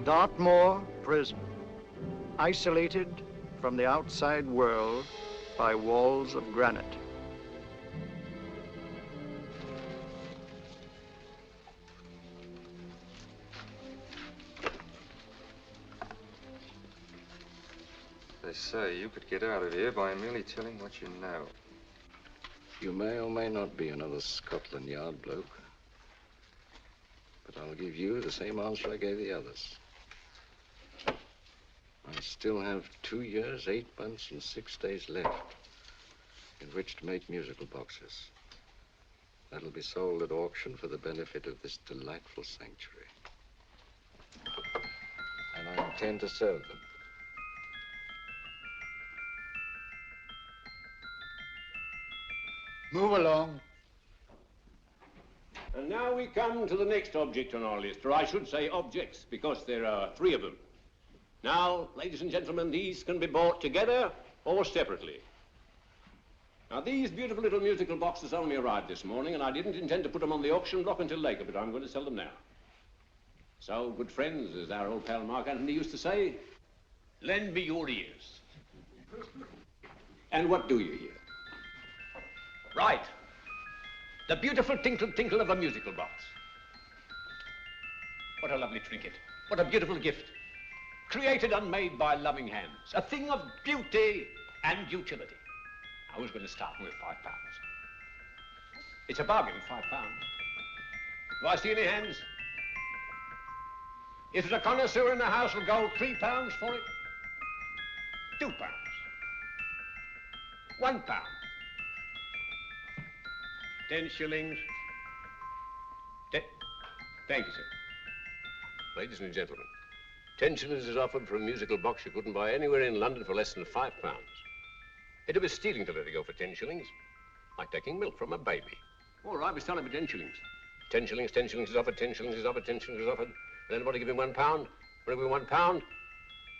Dartmoor Prison, isolated from the outside world by walls of granite. They say you could get out of here by merely telling what you know. You may or may not be another Scotland Yard bloke. But I'll give you the same answer I gave the others. I still have 2 years, 8 months, and 6 days left in which to make musical boxes. That'll be sold at auction for the benefit of this delightful sanctuary. And I intend to serve them. Move along. And now we come to the next object on our list, or I should say objects, because there are 3 of them. Now, ladies and gentlemen, these can be bought together or separately. Now, these beautiful little musical boxes only arrived this morning, and I didn't intend to put them on the auction block until later, but I'm going to sell them now. So, good friends, as our old pal Mark Antony used to say, lend me your ears. And what do you hear? Right. The beautiful tinkle tinkle of a musical box. What a lovely trinket. What a beautiful gift. Created and made by loving hands. A thing of beauty and utility. I was going to start with £5. It's a bargain, £5. Do I see any hands? If there's a connoisseur in the house, will go £3 for it. £2. £1. 10 shillings. Thank you, sir. Ladies and gentlemen, 10 shillings is offered for a musical box you couldn't buy anywhere in London for less than £5. It'd be stealing to let it go for 10 shillings. Like taking milk from a baby. All right, we're selling for 10 shillings. 10 shillings, 10 shillings is offered, 10 shillings is offered, 10 shillings is offered. Will anybody give him £1? Will I give him £1?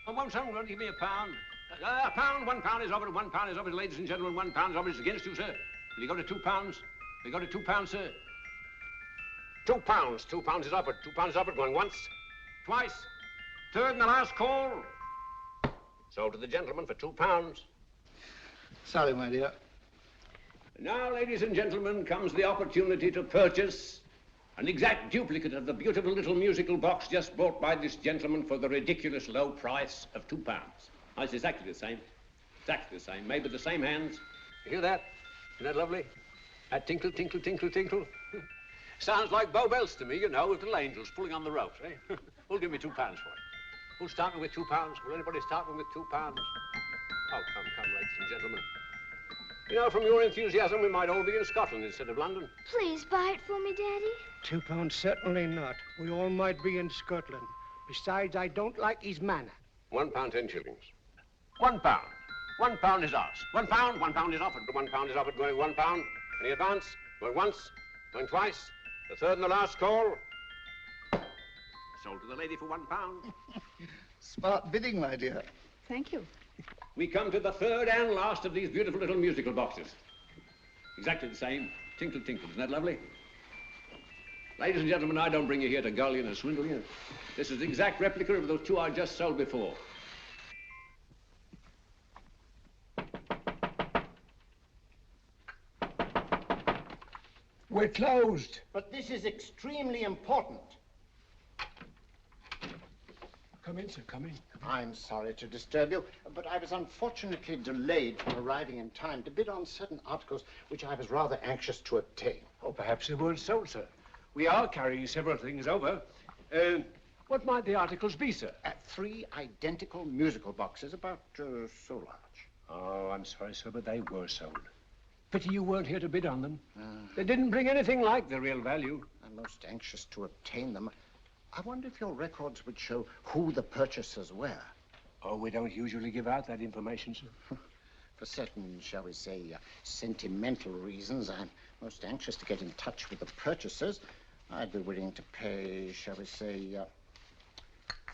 Oh, won't someone give me £1? A pound, £1 is offered, £1 is offered, ladies and gentlemen, £1 is offered. It's against you, sir. Will you go to £2? We got to £2, sir. £2. £2 is offered. £2 is offered. Going once, twice, third and the last call. Sold to the gentleman for £2. Sorry, my dear. Now, ladies and gentlemen, comes the opportunity to purchase an exact duplicate of the beautiful little musical box just bought by this gentleman for the ridiculous low price of £2. Oh, it's exactly the same. Exactly the same. Made with the same hands. You hear that? Isn't that lovely? That tinkle, tinkle, tinkle, tinkle. Sounds like Bow Bells to me, you know, with little angels pulling on the ropes, eh? Who'll give me £2 for it? Who's starting with £2? Will anybody start with £2? Oh, come, ladies and gentlemen. You know, from your enthusiasm, we might all be in Scotland instead of London. Please buy it for me, Daddy. £2, certainly not. We all might be in Scotland. Besides, I don't like his manner. £1, 10 shillings. £1. £1 is asked. £1, £1 is offered. £1 is offered, going £1. Any advance? Going once, going twice, the third and the last call. Sold to the lady for £1. Smart bidding, my dear. Thank you. We come to the third and last of these beautiful little musical boxes. Exactly the same. Tinkle, tinkle. Isn't that lovely? Ladies and gentlemen, I don't bring you here to gull you and swindle you. This is the exact replica of those 2 I just sold before. We're closed. But this is extremely important. Come in, sir, come in. I'm sorry to disturb you, but I was unfortunately delayed from arriving in time to bid on certain articles which I was rather anxious to obtain. Oh, perhaps they weren't sold, sir. We are carrying several things over. What might the articles be, sir? 3 identical musical boxes, about so large. Oh, I'm sorry, sir, but they were sold. Pity you weren't here to bid on them. They didn't bring anything like the real value. I'm most anxious to obtain them. I wonder if your records would show who the purchasers were. Oh, we don't usually give out that information, sir. For certain, shall we say, sentimental reasons, I'm most anxious to get in touch with the purchasers. I'd be willing to pay, shall we say,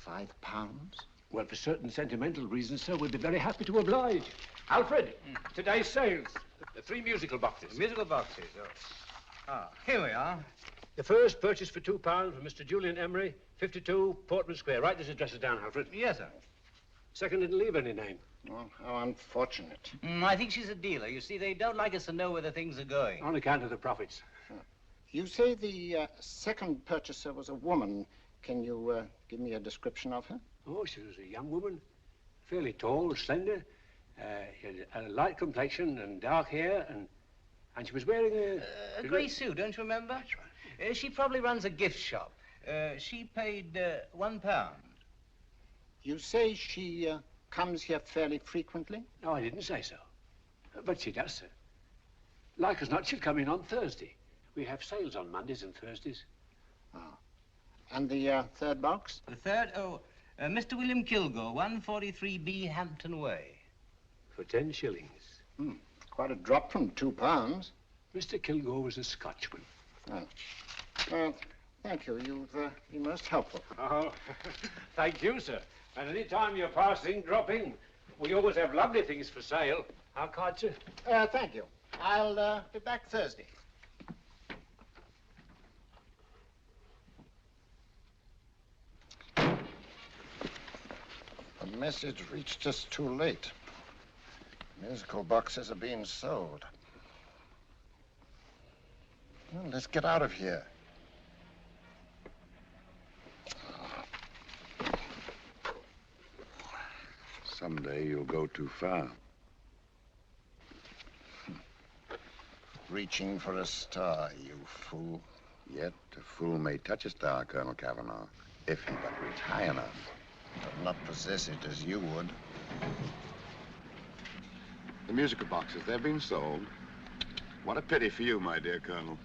£5. Well, for certain sentimental reasons, sir, we'd be very happy to oblige. Alfred, today's sales. The 3 musical boxes. Musical boxes, oh. Ah, here we are. The first purchase for £2 from Mr. Julian Emery, 52 Portman Square. Write these addresses down, Alfred. Yes, sir. Second didn't leave any name. Oh, how unfortunate. I think she's a dealer. You see, they don't like us to know where the things are going. On account of the profits. You say the second purchaser was a woman. Can you give me a description of her? Oh, she was a young woman, fairly tall, slender. She had a light complexion and dark hair, and she was wearing A grey suit, don't you remember? That's right. She probably runs a gift shop. She paid £1. You say she comes here fairly frequently? No, I didn't say so. But she does, sir. Like as not, she'll come in on Thursday. We have sales on Mondays and Thursdays. Oh. And the third box? The third? Oh, Mr. William Kilgore, 143B Hampton Way. For 10 shillings. Quite a drop from £2. Mr. Kilgore was a Scotchman. Oh. Well, thank you. You've been most helpful. Oh, thank you, sir. And any time you're passing, drop in. We always have lovely things for sale. How kind, sir? Thank you. I'll be back Thursday. The message reached us too late. Musical boxes are being sold. Well, let's get out of here. Someday you'll go too far. Reaching for a star, you fool. Yet a fool may touch a star, Colonel Cavanaugh, if he but reach high enough. But not possess it as you would. The musical boxes, they're being sold. What a pity for you, my dear Colonel.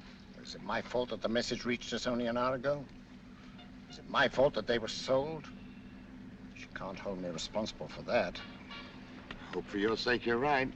Is it my fault that the message reached us only an hour ago? Is it my fault that they were sold? You can't hold me responsible for that. Hope for your sake you're right.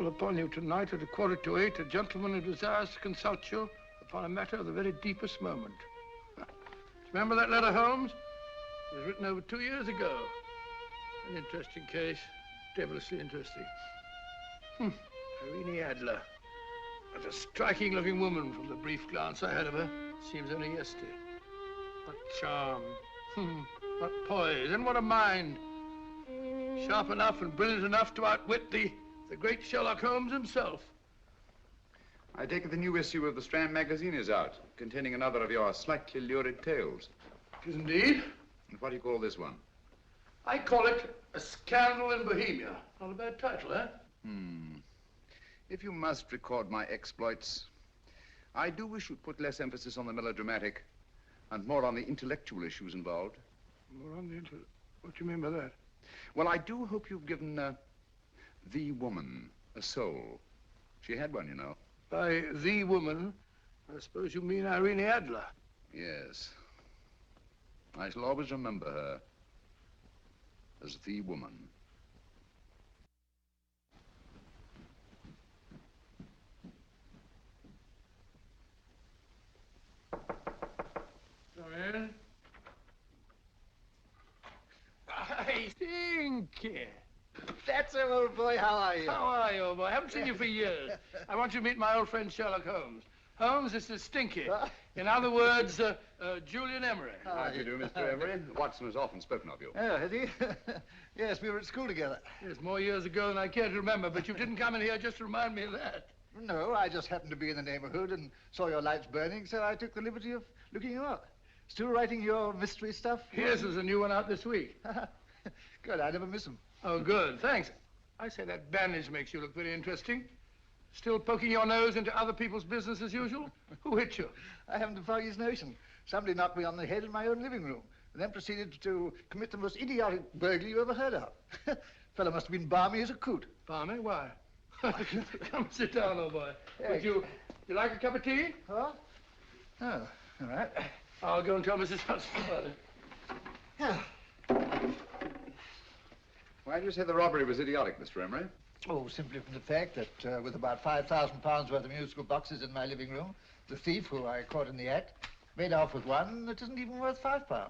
Upon you tonight at 7:45, a gentleman who desires to consult you upon a matter of the very deepest moment. Do you remember that letter, Holmes? It was written over 2 years ago. An interesting case, devilishly interesting. Irene Adler. What a striking-looking woman from the brief glance I had of her. Seems only yesterday. What charm. What poise, and what a mind. Sharp enough and brilliant enough to outwit the great Sherlock Holmes himself. I take it the new issue of the Strand magazine is out, containing another of your slightly lurid tales. It is indeed. And what do you call this one? I call it A Scandal in Bohemia. Not a bad title, eh? If you must record my exploits, I do wish you'd put less emphasis on the melodramatic and more on the intellectual issues involved. More on the what do you mean by that? Well, I do hope you've given the woman a soul. She had one, you know. By the woman, I suppose you mean Irene Adler. Yes. I shall always remember her as the woman. Come in. I think. That's him, old boy. How are you? How are you, old boy? I haven't seen you for years. I want you to meet my old friend Sherlock Holmes. Holmes, this is Stinky. In other words, Julian Emery. How do you do, Mr. Emery? Watson has often spoken of you. Oh, has he? Yes, we were at school together. Yes, more years ago than I care to remember, but you didn't come in here just to remind me of that. No, I just happened to be in the neighborhood and saw your lights burning, so I took the liberty of looking you up. Still writing your mystery stuff? Yes, there's a new one out this week. Good, I never miss them. Oh, good, thanks. I say that bandage makes you look very interesting. Still poking your nose into other people's business as usual? Who hit you? I haven't the foggiest notion. Somebody knocked me on the head in my own living room, and then proceeded to commit the most idiotic burglary you ever heard of. Fellow must have been balmy as a coot. Balmy? Why? Come sit down, old boy. Would you like a cup of tea? Huh? Oh, all right. I'll go and tell Mrs. Hudson about it. Yeah. Why do you say the robbery was idiotic, Mr. Emery? Oh, simply from the fact that with about £5,000 worth of musical boxes in my living room, the thief, who I caught in the act, made off with one that isn't even worth £5.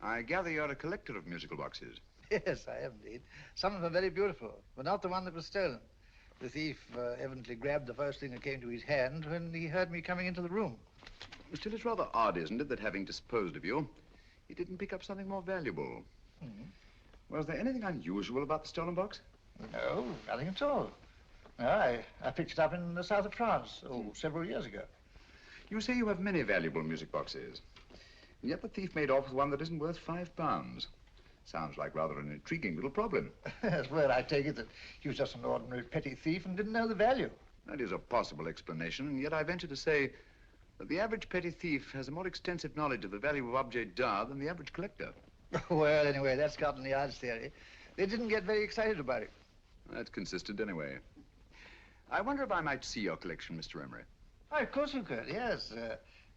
I gather you're a collector of musical boxes. Yes, I am indeed. Some of them are very beautiful, but not the one that was stolen. The thief evidently grabbed the first thing that came to his hand when he heard me coming into the room. Still, it's rather odd, isn't it, that having disposed of you, he didn't pick up something more valuable. Was there anything unusual about the stolen box? No, nothing at all. No, I picked it up in the south of France, several years ago. You say you have many valuable music boxes, and yet the thief made off with one that isn't worth £5. Sounds like rather an intriguing little problem. Yes, well, I take it that he was just an ordinary petty thief and didn't know the value. That is a possible explanation, and yet I venture to say that the average petty thief has a more extensive knowledge of the value of objets d'art than the average collector. Well, anyway, that's Scotland Yard's theory. They didn't get very excited about it. That's consistent anyway. I wonder if I might see your collection, Mr. Emery. Oh, of course you could, yes.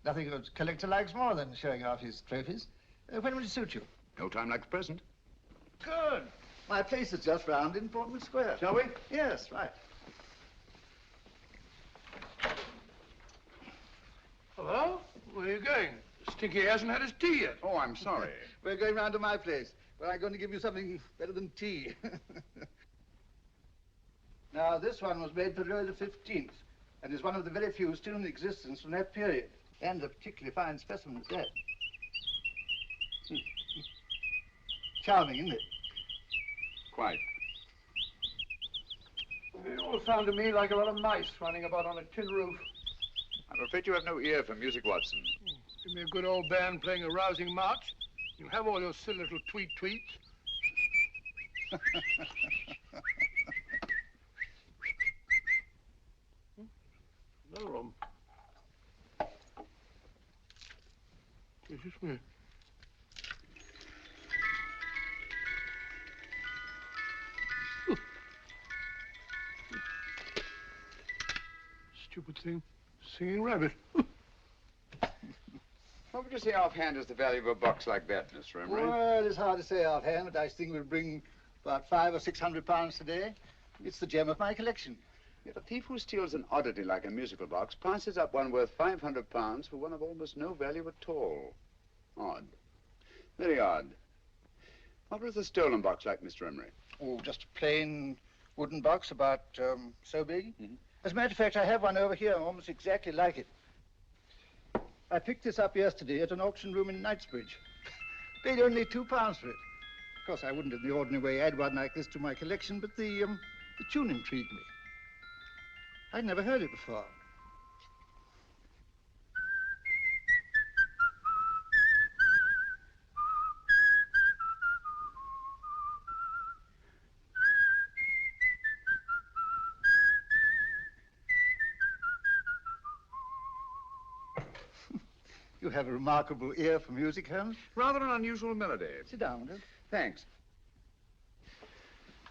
Nothing a collector likes more than showing off his trophies. When will it suit you? No time like the present. Good. My place is just round in Portman Square. Shall we? Yes, right. Hello? Where are you going? Stinky hasn't had his tea yet. Oh, I'm sorry. We're going round to my place, where I'm going to give you something better than tea. Now, this one was made for Louis XV, and is one of the very few still in existence from that period, and a particularly fine specimen at that. Charming, isn't it? Quite. It all sounded to me like a lot of mice running about on a tin roof. I'm afraid you have no ear for music, Watson. Give me a good old band playing a rousing march. You'll have all your silly little tweets. Another one. This is me. Stupid thing. Singing rabbit. What would you say offhand is the value of a box like that, Mr. Emery? Well, it's hard to say offhand, but I think we'll bring about £500 or £600 today. It's the gem of my collection. Yet a thief who steals an oddity like a musical box passes up one worth £500 for one of almost no value at all. Odd. Very odd. What was the stolen box like, Mr. Emery? Oh, just a plain wooden box about so big. As a matter of fact, I have one over here almost exactly like it. I picked this up yesterday at an auction room in Knightsbridge. Paid only £2 for it. Of course, I wouldn't in the ordinary way add one like this to my collection, but the tune intrigued me. I'd never heard it before. You have a remarkable ear for music, Holmes. Rather an unusual melody. Sit down, will you? Thanks.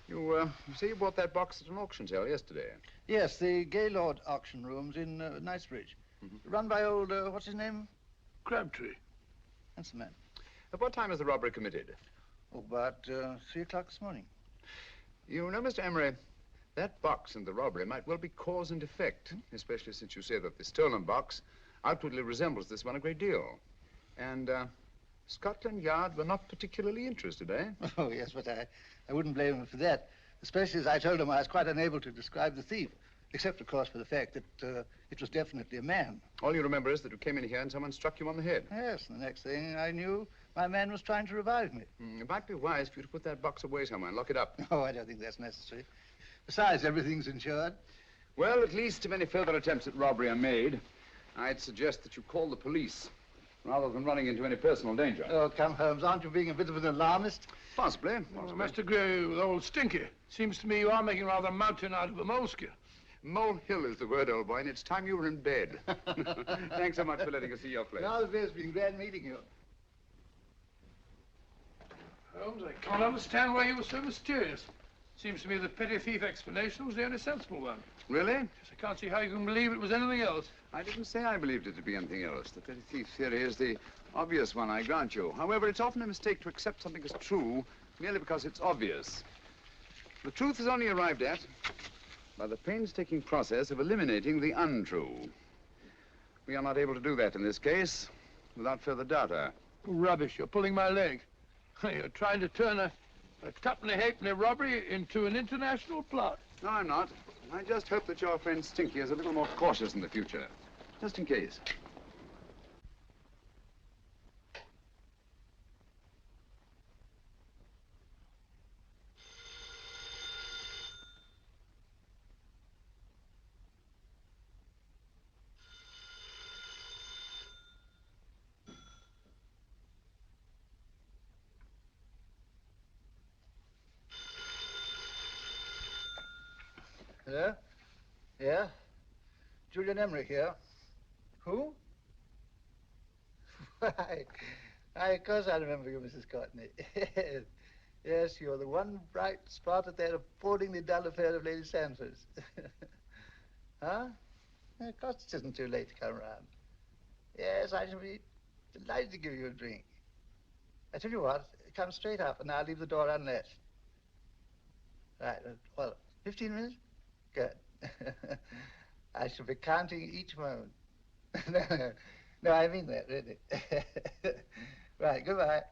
You say you bought that box at an auction sale yesterday? Yes, the Gaylord auction rooms in Knightsbridge. Run by old, what's his name? Crabtree. That's the man. At what time was the robbery committed? Oh, about 3 o'clock this morning. You know, Mr. Emery, that box and the robbery might well be cause and effect, especially since you say that the stolen box outwardly resembles this one a great deal. And Scotland Yard were not particularly interested, eh? Oh, yes, but I wouldn't blame them for that, especially as I told them I was quite unable to describe the thief, except, of course, for the fact that it was definitely a man. All you remember is that you came in here and someone struck you on the head. Yes, and the next thing I knew, my man was trying to revive me. It might be wise for you to put that box away somewhere and lock it up. Oh, I don't think that's necessary. Besides, everything's insured. Well, at least if any further attempts at robbery are made, I'd suggest that you call the police, rather than running into any personal danger. Oh, come, Holmes, aren't you being a bit of an alarmist? Possibly. Well, I must agree with old Stinky. Seems to me you are making rather a mountain out of a moleskin. Molehill is the word, old boy, and it's time you were in bed. Thanks so much for letting us see your place. Now, it's been glad meeting you. Holmes, I can't understand why you were so mysterious. Seems to me the petty thief explanation was the only sensible one. Really? Yes, I can't see how you can believe it was anything else. I didn't say I believed it to be anything else. The petty thief theory is the obvious one, I grant you. However, it's often a mistake to accept something as true merely because it's obvious. The truth is only arrived at by the painstaking process of eliminating the untrue. We are not able to do that in this case without further data. Rubbish, you're pulling my leg. You're trying to turn a tuppenny halfpenny robbery into an international plot. No, I'm not. I just hope that your friend Stinky is a little more cautious in the future, just in case. Hello? Yeah? Julian Emery here. Who? Why, of course I remember you, Mrs. Courtney. Yes, you're the one bright spot at that appallingly dull affair of Lady Sanford's. Huh? Of course it isn't too late to come round. Yes, I shall be delighted to give you a drink. I tell you what, come straight up and I'll leave the door unlatched. Right, well, 15 minutes? Good. I shall be counting each moment. No, I mean that, really. Right, goodbye.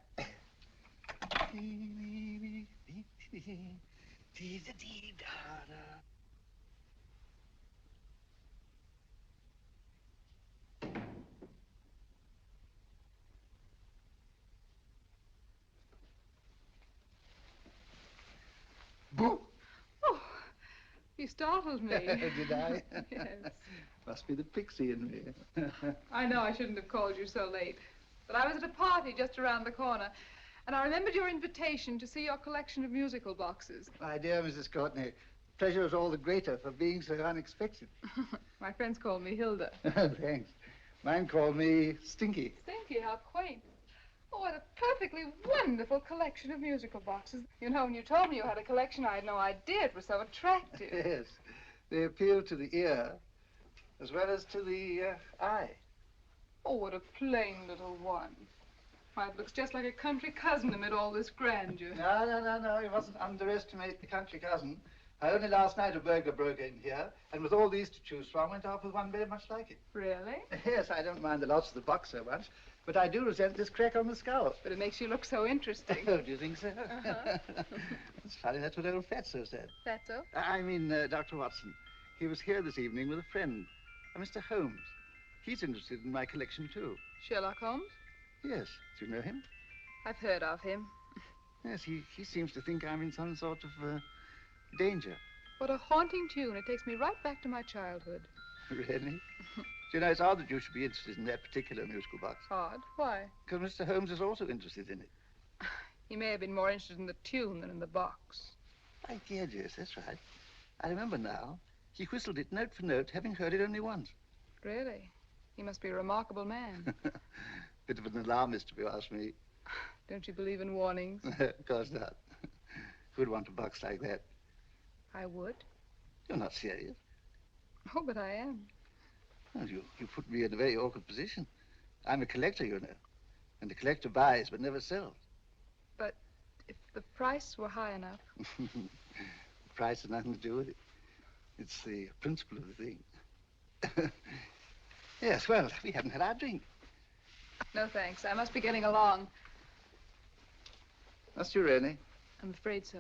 Boo! Oh, you startled me. Did I? Yes. Must be the pixie in me. I know I shouldn't have called you so late, but I was at a party just around the corner, and I remembered your invitation to see your collection of musical boxes. My dear Mrs. Courtney, pleasure is all the greater for being so unexpected. My friends call me Hilda. Thanks. Mine call me Stinky. Stinky, how quaint. Oh, what a perfectly wonderful collection of musical boxes. You know, when you told me you had a collection, I had no idea it was so attractive. Yes. They appeal to the ear as well as to the eye. Oh, what a plain little one. Why, it looks just like a country cousin amid all this grandeur. No. You mustn't underestimate the country cousin. Only last night a burglar broke in here, and with all these to choose from, went off with one very much like it. Really? Yes, I don't mind the loss of the box so much, but I do resent this crack on the skull. But it makes you look so interesting. Oh, do you think so? Uh-huh. It's funny, that's what old Fatso said. Fatso? I mean, Dr. Watson. He was here this evening with a friend, a Mr. Holmes. He's interested in my collection, too. Sherlock Holmes? Yes. Do you know him? I've heard of him. Yes, he seems to think I'm in some sort of danger. What a haunting tune. It takes me right back to my childhood. Really? You know, it's odd that you should be interested in that particular musical box. Odd? Why? Because Mr. Holmes is also interested in it. He may have been more interested in the tune than in the box. My dear, yes, that's right. I remember now. He whistled it note for note, having heard it only once. Really? He must be a remarkable man. Bit of an alarmist, if you ask me. Don't you believe in warnings? Of course not. Who'd want a box like that? I would. You're not serious. Oh, but I am. Well, you put me in a very awkward position. I'm a collector, you know. And the collector buys but never sells. But if the price were high enough... The price has nothing to do with it. It's the principle of the thing. Yes, well, we haven't had our drink. No, thanks. I must be getting along. Must you really? I'm afraid so.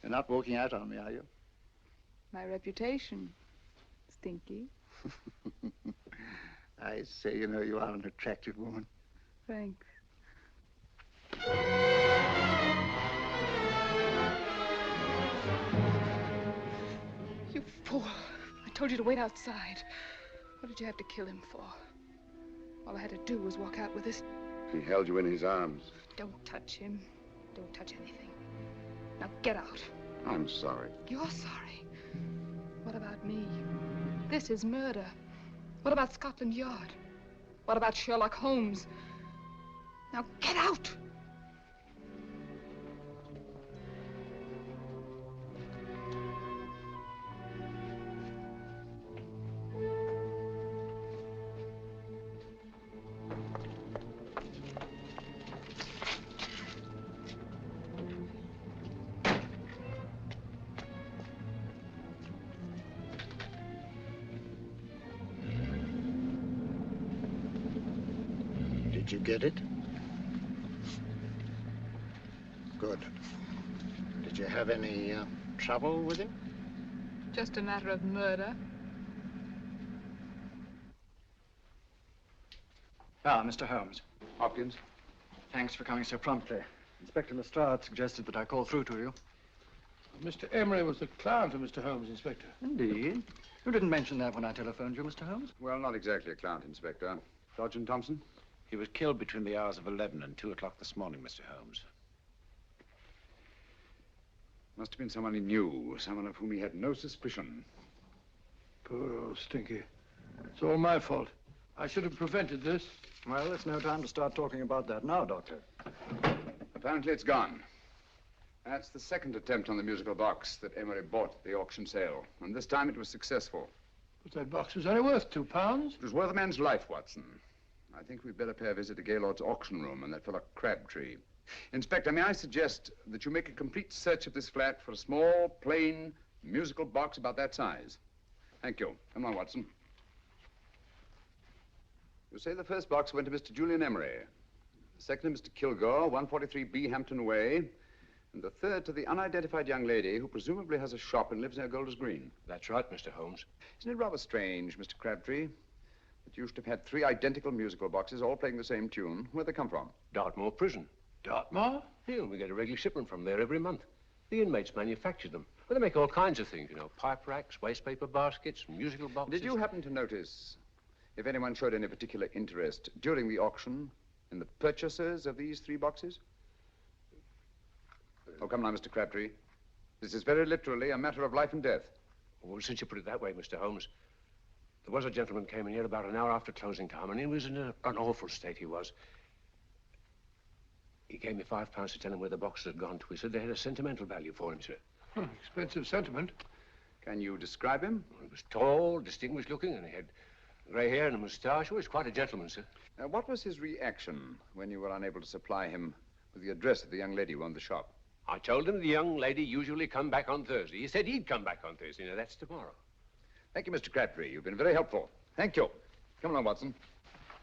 You're not walking out on me, are you? My reputation, Stinky. I say, you know, you are an attractive woman. Thanks. You fool. I told you to wait outside. What did you have to kill him for? All I had to do was walk out with this. He held you in his arms. Don't touch him. Don't touch anything. Now get out. I'm sorry. You're sorry. What about me? This is murder. What about Scotland Yard? What about Sherlock Holmes? Now get out! Did you get it? Good. Did you have any trouble with him? Just a matter of murder. Ah, Mr. Holmes. Hopkins? Thanks for coming so promptly. Inspector Lestrade suggested that I call through to you. Mr. Emery was the client of Mr. Holmes, Inspector. Indeed. You didn't mention that when I telephoned you, Mr. Holmes. Well, not exactly a client, Inspector. Sergeant Thompson? He was killed between the hours of 11 and 2 o'clock this morning, Mr. Holmes. Must have been someone he knew, someone of whom he had no suspicion. Poor old Stinky. It's all my fault. I should have prevented this. Well, it's no time to start talking about that now, Doctor. Apparently it's gone. That's the second attempt on the musical box that Emery bought at the auction sale. And this time it was successful. But that box was only worth £2. It was worth a man's life, Watson. I think we'd better pay a visit to Gaylord's auction room and that fellow Crabtree. Inspector, may I suggest that you make a complete search of this flat for a small, plain, musical box about that size? Thank you. Come on, Watson. You say the first box went to Mr. Julian Emery. The second to Mr. Kilgore, 143B Hampton Way. And the third to the unidentified young lady who presumably has a shop and lives near Golders Green. That's right, Mr. Holmes. Isn't it rather strange, Mr. Crabtree, that you should have had 3 identical musical boxes all playing the same tune? Where'd they come from? Dartmoor Prison. Dartmoor? Yeah, we get a regular shipment from there every month. The inmates manufacture them. Well, they make all kinds of things, you know, pipe racks, waste paper baskets, musical boxes. Did you happen to notice if anyone showed any particular interest during the auction in the purchasers of these 3 boxes? Oh, come now, Mr. Crabtree. This is very literally a matter of life and death. Well, since you put it that way, Mr. Holmes, there was a gentleman came in here about an hour after closing time, and he was in an awful state, he was. He gave me £5 to tell him where the boxes had gone to. He said they had a sentimental value for him, sir. Expensive sentiment. Can you describe him? Well, he was tall, distinguished looking, and he had grey hair and a moustache. He was quite a gentleman, sir. What was his reaction when you were unable to supply him with the address of the young lady who owned the shop? I told him the young lady usually come back on Thursday. He said he'd come back on Thursday. Now, that's tomorrow. Thank you, Mr. Crabtree. You've been very helpful. Thank you. Come along, Watson.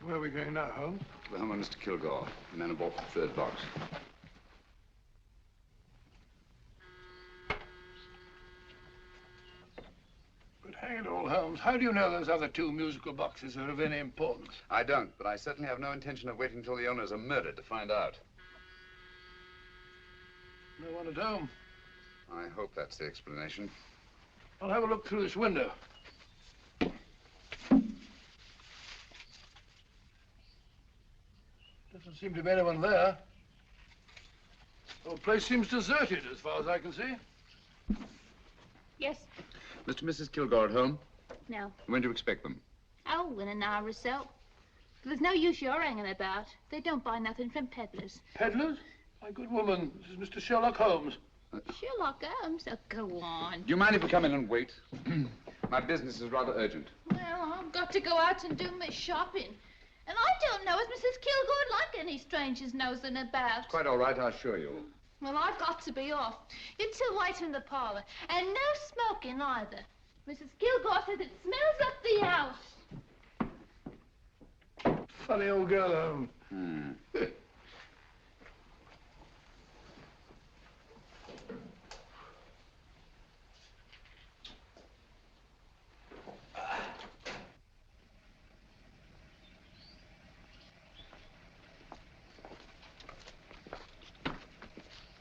Where are we going now, Holmes? To the home of Mr. Kilgore, the man who bought the 3rd box. But hang it all, Holmes, how do you know those other 2 musical boxes are of any importance? I don't, but I certainly have no intention of waiting until the owners are murdered to find out. No one at home. I hope that's the explanation. I'll have a look through this window. Doesn't seem to be anyone there. The whole place seems deserted as far as I can see. Yes. Mr. and Mrs. Kilgore at home? No. When do you expect them? Oh, in an hour or so. But there's no use you're hanging about. They don't buy nothing from peddlers. Peddlers? My good woman, this is Mr. Sherlock Holmes. Sherlock Holmes? Oh, go on. Do you mind if we come in and wait? My business is rather urgent. Well, I've got to go out and do my shopping. And I don't know if Mrs. Kilgore would like any strangers nosing about. It's quite all right, I assure you. Well, I've got to be off. You two wait in the parlor. And no smoking either. Mrs. Kilgore says it smells up the house. Funny old girl, Holmes.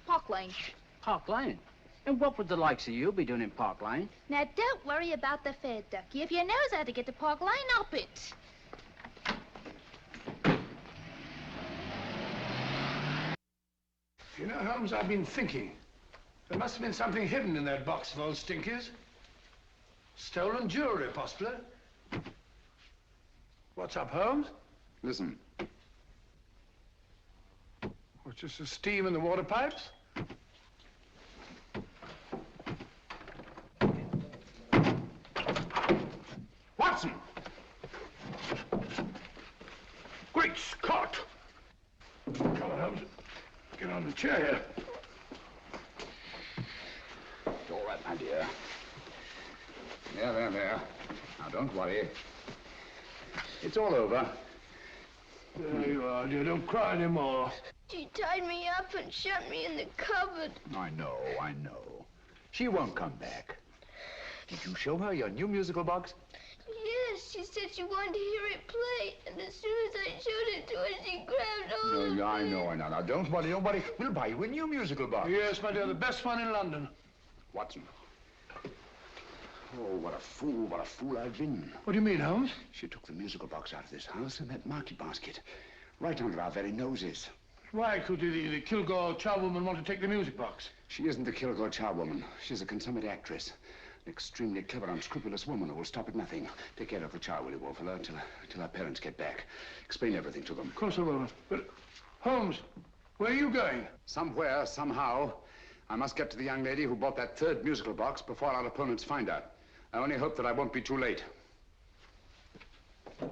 Park Lane. Park Lane? And what would the likes of you be doing in Park Lane? Now, don't worry about the fare, Ducky. If you knows how to get to Park Lane, up it. You know, Holmes, I've been thinking. There must have been something hidden in that box of old Stinky's. Stolen jewelry, possibly. What's up, Holmes? Listen. What's just the steam in the water pipes? Watson! Great Scott! Come on, Holmes. Get on the chair here. It's all right, my dear. There. Now, don't worry. It's all over. There you are, dear. Don't cry anymore. She tied me up and shut me in the cupboard. I know. She won't come back. Did you show her your new musical box? Yes, she said she wanted to hear it play, and as soon as I showed it to her, she grabbed hold of No, I me. know. Now, don't worry. We'll buy you a new musical box. Yes, my dear, the best one in London. Watson. Oh, what a fool I've been. What do you mean, Holmes? She took the musical box out of this house in that market basket, right under our very noses. Why could the Kilgore charwoman want to take the music box? She isn't the Kilgore charwoman. She's a consummate actress. An extremely clever, unscrupulous woman who will stop at nothing. Take care of the child, will you, Wolfella, till our parents get back. Explain everything to them. Of course I will. But, Holmes, where are you going? Somewhere, somehow. I must get to the young lady who bought that third musical box before our opponents find out. I only hope that I won't be too late. Oh,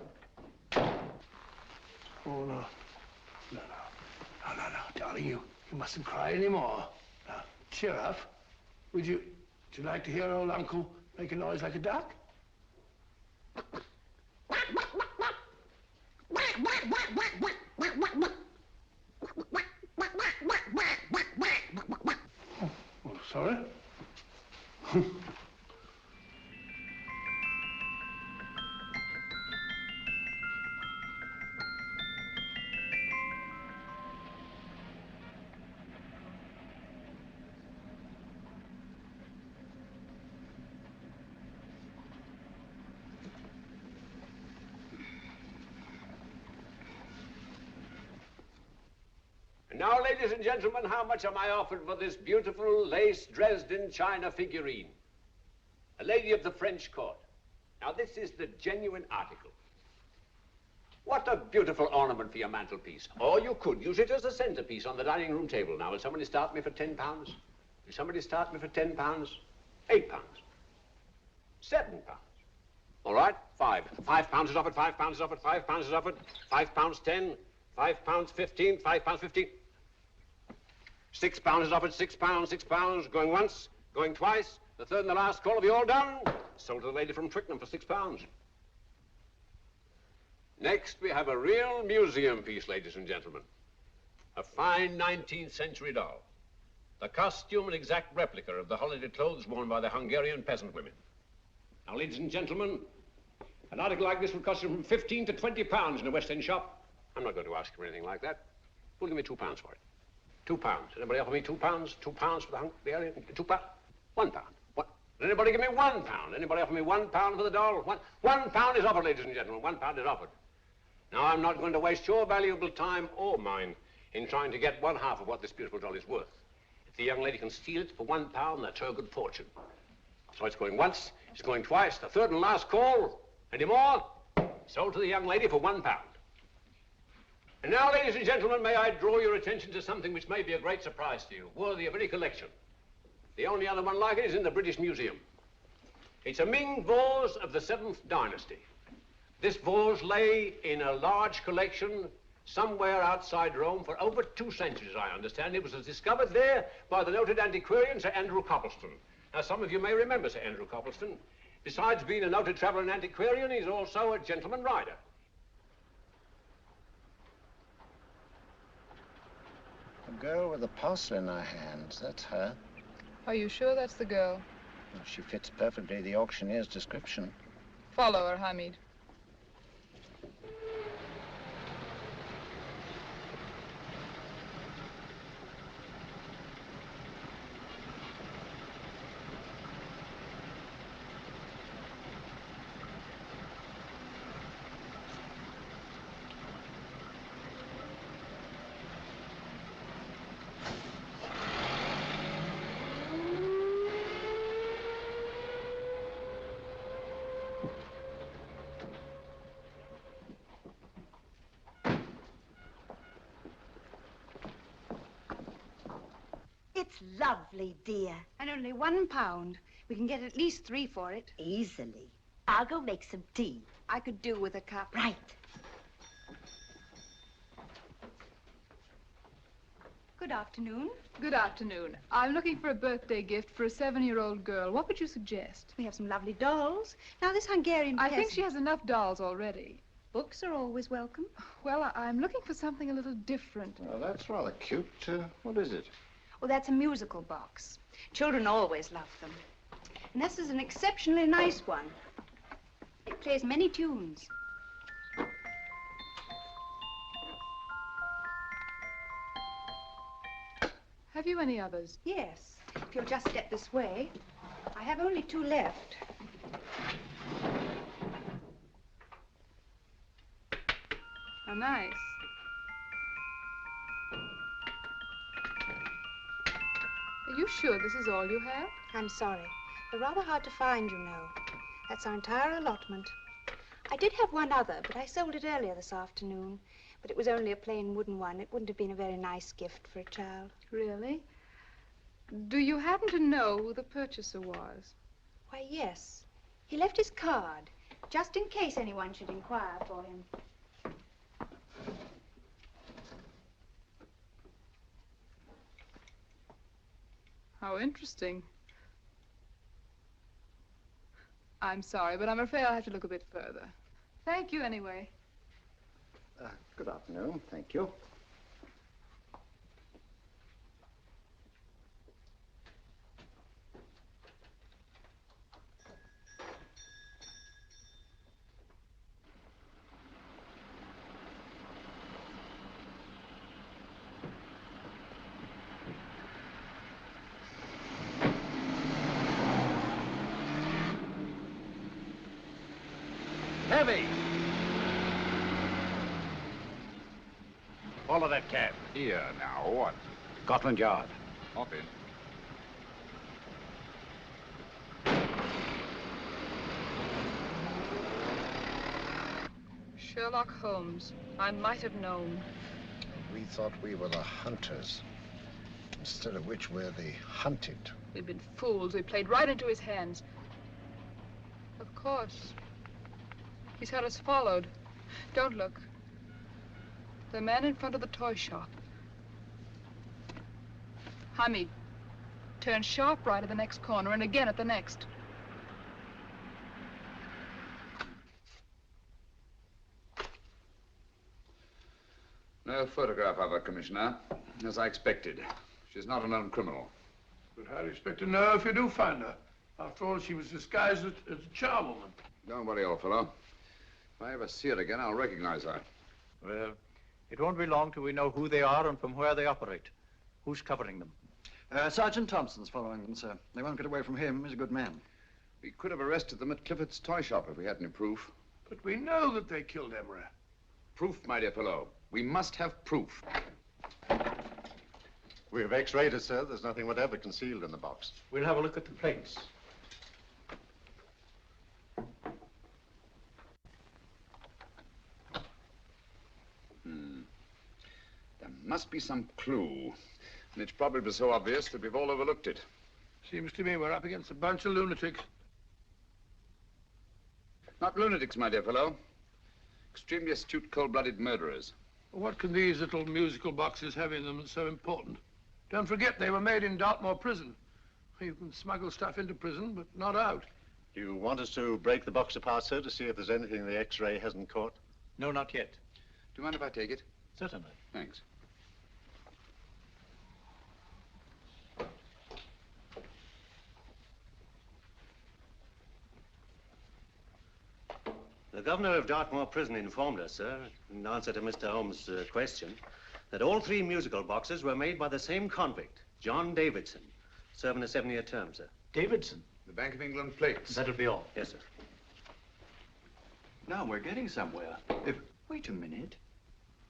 no. No, darling, you mustn't cry anymore. Now, cheer up. Would you like to hear old Uncle make a noise like a duck? Oh, sorry. Now, ladies and gentlemen, how much am I offered for this beautiful lace Dresden china figurine? A lady of the French court. Now, this is the genuine article. What a beautiful ornament for your mantelpiece. Or you could use it as a centerpiece on the dining room table. Now, will somebody start me for £10? Will somebody start me for £10? £8? £7? All right, £5 is offered, £5 is offered, £5 is offered, £5.10, £5.15, £5.15. £6 is offered, £6, going once, going twice. The third and the last call. Have you all done? Sold to the lady from Twickenham for £6. Next, we have a real museum piece, ladies and gentlemen. A fine 19th century doll. The costume an exact replica of the holiday clothes worn by the Hungarian peasant women. Now, ladies and gentlemen, an article like this will cost you from £15 to £20 in a West End shop. I'm not going to ask you for anything like that. Who'll give me £2 for it? £2. Anybody offer me £2? £2 for the Hungarian? £2? £1. What? Anybody give me £1? Anybody offer me £1 for the doll? £1 is offered, ladies and gentlemen. £1 is offered. Now, I'm not going to waste your valuable time or mine in trying to get one half of what this beautiful doll is worth. If the young lady can steal it for £1, that's her good fortune. So it's going once, it's going twice, the third and last call. Any more? Sold to the young lady for £1. And now, ladies and gentlemen, may I draw your attention to something which may be a great surprise to you, worthy of any collection. The only other one like it is in the British Museum. It's a Ming vase of the 7th dynasty. This vase lay in a large collection somewhere outside Rome for over 2 centuries, I understand. It was discovered there by the noted antiquarian, Sir Andrew Coppleston. Now, some of you may remember Sir Andrew Coppleston. Besides being a noted traveler and antiquarian, he's also a gentleman rider. The girl with the parcel in her hands, that's her. Are you sure that's the girl? Well, she fits perfectly the auctioneer's description. Follow her, Hamid. It's lovely, dear. And only £1. We can get at least 3 for it. Easily. I'll go make some tea. I could do with a cup. Right. Good afternoon. Good afternoon. I'm looking for a birthday gift for a 7-year-old girl. What would you suggest? We have some lovely dolls. Now, this Hungarian I think peasant... she has enough dolls already. Books are always welcome. Well, I'm looking for something a little different. Well, that's rather cute. What is it? Well, that's a musical box. Children always love them. And this is an exceptionally nice one. It plays many tunes. Have you any others? Yes. If you'll just step this way. I have only 2 left. How nice. Are you sure this is all you have? I'm sorry. They're rather hard to find, you know. That's our entire allotment. I did have one other, but I sold it earlier this afternoon. But it was only a plain wooden one. It wouldn't have been a very nice gift for a child. Really? Do you happen to know who the purchaser was? Why, yes. He left his card, just in case anyone should inquire for him. How interesting. I'm sorry, but I'm afraid I'll have to look a bit further. Thank you anyway. Good afternoon. Thank you. Heavy! Follow that cab. Here, now, what? Scotland Yard. Hop in. Sherlock Holmes. I might have known. We thought we were the hunters, instead of which we're the hunted. We've been fools. We played right into his hands. Of course. He's had us followed. Don't look. The man in front of the toy shop. Hamid, turn sharp right at the next corner and again at the next. No photograph of her, Commissioner, as I expected. She's not a known criminal. But how do you expect to know if you do find her? After all, she was disguised as a charwoman. Don't worry, old fellow. If I ever see her again, I'll recognize her. Well, it won't be long till we know who they are and from where they operate. Who's covering them? Sergeant Thompson's following them, sir. They won't get away from him. He's a good man. We could have arrested them at Clifford's toy shop if we had any proof. But we know that they killed Emery. Proof, my dear fellow. We must have proof. We have X-rayed it, sir. There's nothing whatever concealed in the box. We'll have a look at the plates. There must be some clue. And it's probably so obvious that we've all overlooked it. Seems to me we're up against a bunch of lunatics. Not lunatics, my dear fellow. Extremely astute, cold-blooded murderers. What can these little musical boxes have in them that's so important? Don't forget, they were made in Dartmoor prison. You can smuggle stuff into prison, but not out. Do you want us to break the box apart, sir, to see if there's anything the X-ray hasn't caught? No, not yet. Do you mind if I take it? Certainly. Thanks. The governor of Dartmoor Prison informed us, sir, in answer to Mr. Holmes' question, that all 3 musical boxes were made by the same convict, John Davidson, serving a 7-year term, sir. Davidson? The Bank of England plates. That'll be all. Yes, sir. Now we're getting somewhere. Wait a minute.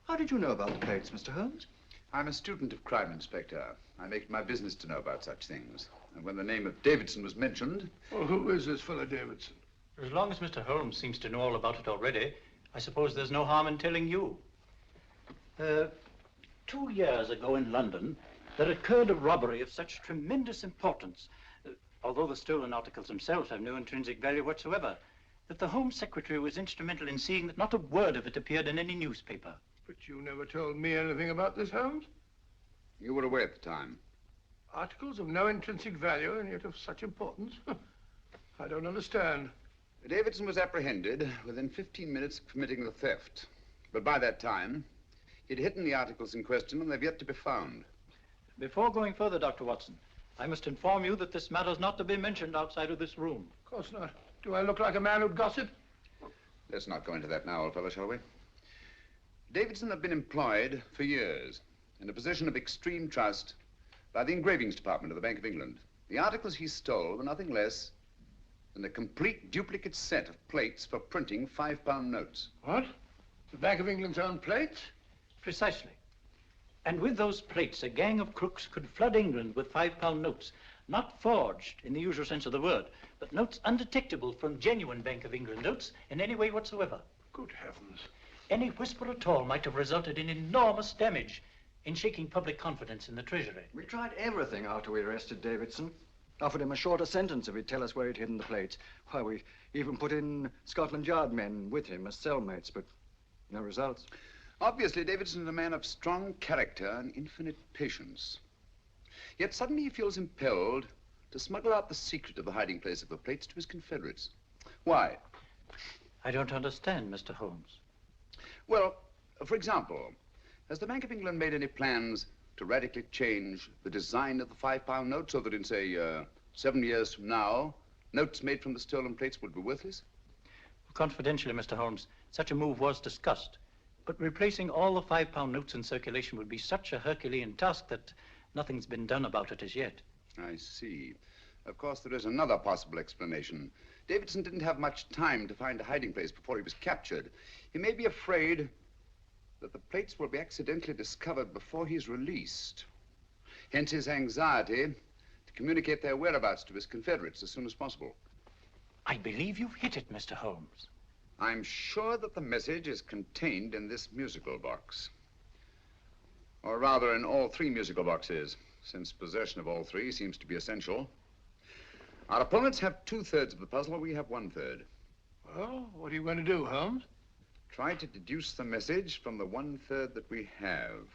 How did you know about the plates, Mr. Holmes? I'm a student of crime, Inspector. I make it my business to know about such things. And when the name of Davidson was mentioned... Well, who is this fellow Davidson? As long as Mr. Holmes seems to know all about it already, I suppose there's no harm in telling you. 2 years ago in London, there occurred a robbery of such tremendous importance, although the stolen articles themselves have no intrinsic value whatsoever, that the Home Secretary was instrumental in seeing that not a word of it appeared in any newspaper. But you never told me anything about this, Holmes. You were away at the time. Articles of no intrinsic value and yet of such importance? I don't understand. Davidson was apprehended within 15 minutes of committing the theft. But by that time, he'd hidden the articles in question and they've yet to be found. Before going further, Dr. Watson, I must inform you that this matter's not to be mentioned outside of this room. Of course not. Do I look like a man who'd gossip? Let's not go into that now, old fellow, shall we? Davidson had been employed for years in a position of extreme trust by the engravings department of the Bank of England. The articles he stole were nothing less than a complete duplicate set of plates for printing £5 notes. What? The Bank of England's own plates? Precisely. And with those plates, a gang of crooks could flood England with £5 notes, not forged in the usual sense of the word, but notes undetectable from genuine Bank of England notes in any way whatsoever. Good heavens. Any whisper at all might have resulted in enormous damage in shaking public confidence in the Treasury. We tried everything after we arrested Davidson. Offered him a shorter sentence if he'd tell us where he'd hidden the plates. Why, we even put in Scotland Yard men with him as cellmates, but no results. Obviously, Davidson is a man of strong character and infinite patience. Yet suddenly he feels impelled to smuggle out the secret of the hiding place of the plates to his confederates. Why? I don't understand, Mr. Holmes. Well, for example, has the Bank of England made any plans to radically change the design of the £5 note so that in, say, 7 years from now, notes made from the stolen plates would be worthless? Confidentially, Mr. Holmes, such a move was discussed. But replacing all the £5 notes in circulation would be such a Herculean task that nothing's been done about it as yet. I see. Of course, there is another possible explanation. Davidson didn't have much time to find a hiding place before he was captured. He may be afraid that the plates will be accidentally discovered before he's released. Hence his anxiety to communicate their whereabouts to his confederates as soon as possible. I believe you've hit it, Mr. Holmes. I'm sure that the message is contained in this musical box. Or rather, in all 3 musical boxes, since possession of all 3 seems to be essential. Our opponents have 2/3 of the puzzle, we have 1/3. Well, what are you going to do, Holmes? Try to deduce the message from the 1/3 that we have.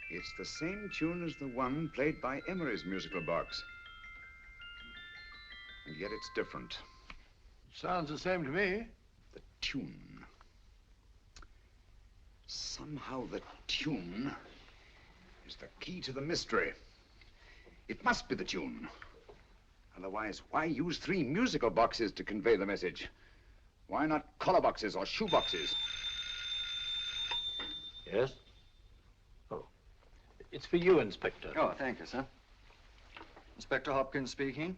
It's the same tune as the one played by Emery's musical box. And yet it's different. Sounds the same to me. The tune. Somehow the tune is the key to the mystery. It must be the tune. Otherwise, why use 3 musical boxes to convey the message? Why not collar boxes or shoe boxes? Yes? It's for you, Inspector. Oh, thank you, sir. Inspector Hopkins speaking.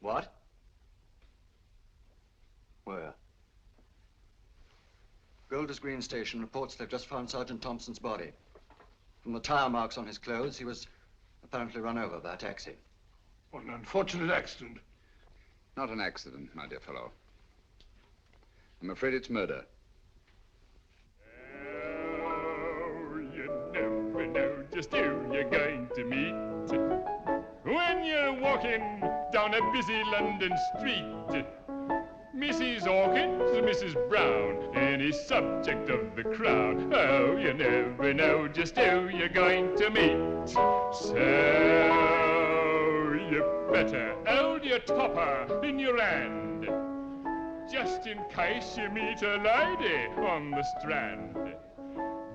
What? Where? Golders Green Station reports they've just found Sergeant Thompson's body. From the tire marks on his clothes, he was apparently run over by a taxi. What an unfortunate accident. Not an accident, my dear fellow. I'm afraid it's murder. Never know just who you're going to meet when you're walking down a busy London street. Mrs. Hawkins, Mrs. Brown, any subject of the crowd. Oh, you never know just who you're going to meet. So you better hold your topper in your hand, just in case you meet a lady on the Strand.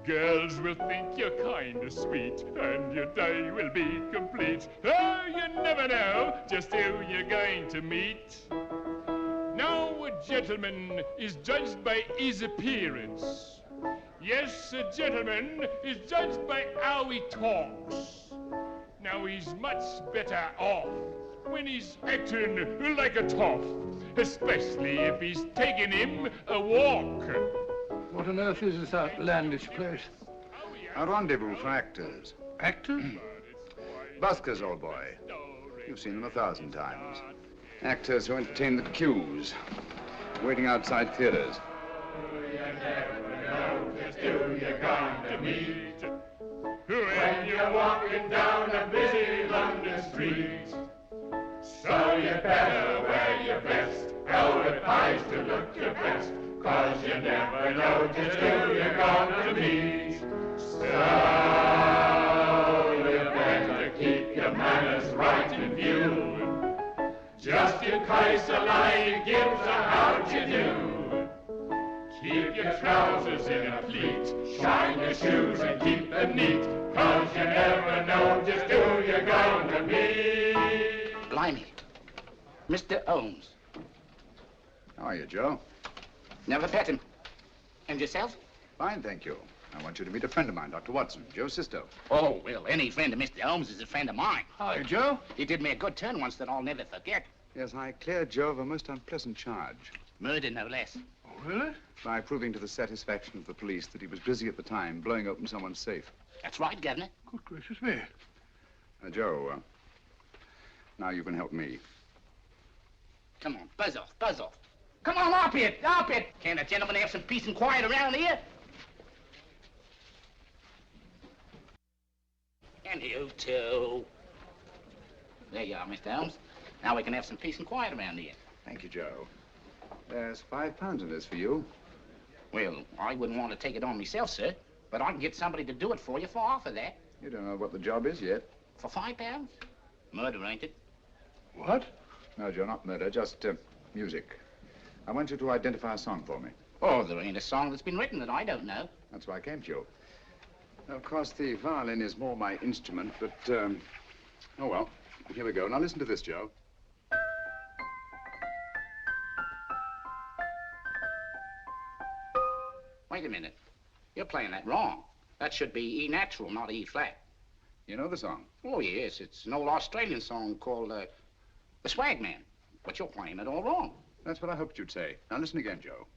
Girls will think you're kind of sweet, and your day will be complete. Oh, you never know just who you're going to meet. Now, a gentleman is judged by his appearance. Yes, a gentleman is judged by how he talks. Now, he's much better off when he's acting like a toff, especially if he's taking him a walk. What on earth is this outlandish place? A rendezvous for actors. Actors? Buskers, old boy. You've seen them 1,000 times. Actors who entertain the queues, waiting outside theaters. Who you're going to meet when you're walking down a busy London street. So you better wear your best, ill-advised to look your best, 'cause you never know just who you're going to meet. So you better keep your manners right in view, just in case a lady gives a how'd you do. Keep your trousers in a pleat, shine your shoes and keep them neat, 'cause you never know just who you're going to meet. Blimey. Mr. Holmes. How are you, Joe? Never met him. And yourself? Fine, thank you. I want you to meet a friend of mine, Dr. Watson, Joe Sisto. Oh, well, any friend of Mr. Holmes is a friend of mine. Hi, Joe. He did me a good turn once that I'll never forget. Yes, I cleared Joe of a most unpleasant charge. Murder, no less. Oh, really? By proving to the satisfaction of the police that he was busy at the time blowing open someone's safe. That's right, Governor. Good gracious me. Joe, now you can help me. Come on, buzz off, buzz off. Come on, up it, up it. Can't a gentleman have some peace and quiet around here? And you too. There you are, Mr. Holmes. Now we can have some peace and quiet around here. Thank you, Joe. There's £5 in this for you. Well, I wouldn't want to take it on myself, sir, but I can get somebody to do it for you for half of that. You don't know what the job is yet. For £5? Murder, ain't it? What? No, Joe, not murder, just music. I want you to identify a song for me. Oh, there ain't a song that's been written that I don't know. That's why I came to you. Of course, the violin is more my instrument, but, oh, well, here we go. Now, listen to this, Joe. Wait a minute. You're playing that wrong. That should be E natural, not E flat. You know the song? Oh, yes. It's an old Australian song called, The Swag Man. But you're playing it all wrong. That's what I hoped you'd say. Now, listen again, Joe.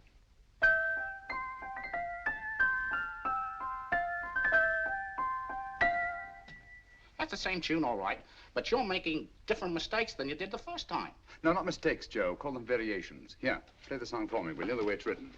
That's the same tune, all right, but you're making different mistakes than you did the first time. No, not mistakes, Joe. Call them variations. Here, play the song for me, will you, the way it's written.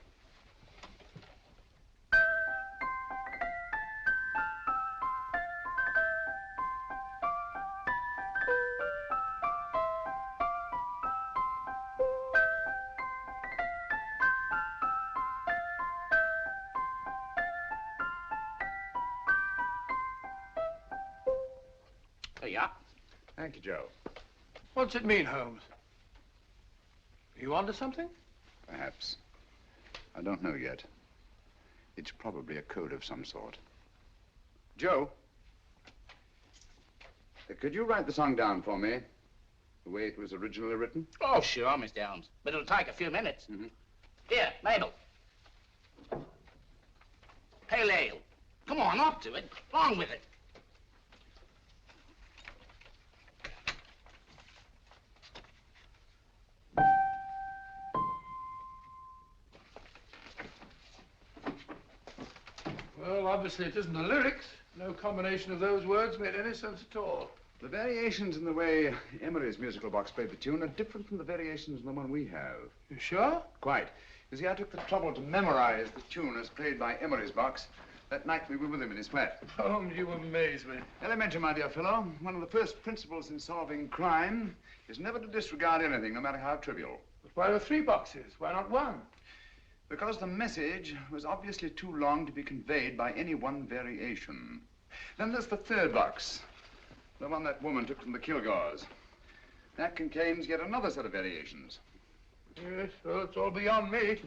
Yeah. Thank you, Joe. What's it mean, Holmes? Are you onto something? Perhaps. I don't know yet. It's probably a code of some sort. Joe, could you write the song down for me, the way it was originally written? Oh, sure, Mr. Holmes. But it'll take a few minutes. Mm-hmm. Here, Mabel. Pale ale. Come on, up to it. Along with it. Well, obviously it isn't the lyrics. No combination of those words made any sense at all. The variations in the way Emery's musical box played the tune are different from the variations in the one we have. You sure? Quite. You see, I took the trouble to memorize the tune as played by Emery's box that night we were with him in his flat. Holmes, you amaze me. Elementary, my dear fellow. One of the first principles in solving crime is never to disregard anything, no matter how trivial. But why are 3 boxes? Why not 1? Because the message was obviously too long to be conveyed by any one variation. Then there's the 3rd box, the one that woman took from the Kilgores. That contains yet another set of variations. Yes, well, it's all beyond me.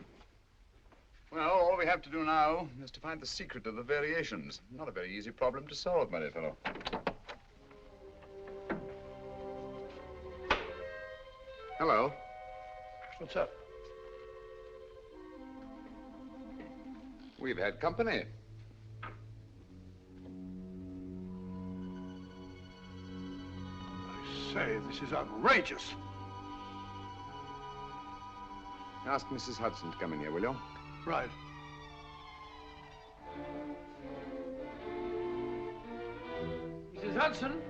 Well, all we have to do now is to find the secret of the variations. Not a very easy problem to solve, my dear fellow. Hello. What's up? We've had company. I say, this is outrageous. Ask Mrs. Hudson to come in here, will you? Right. Hudson?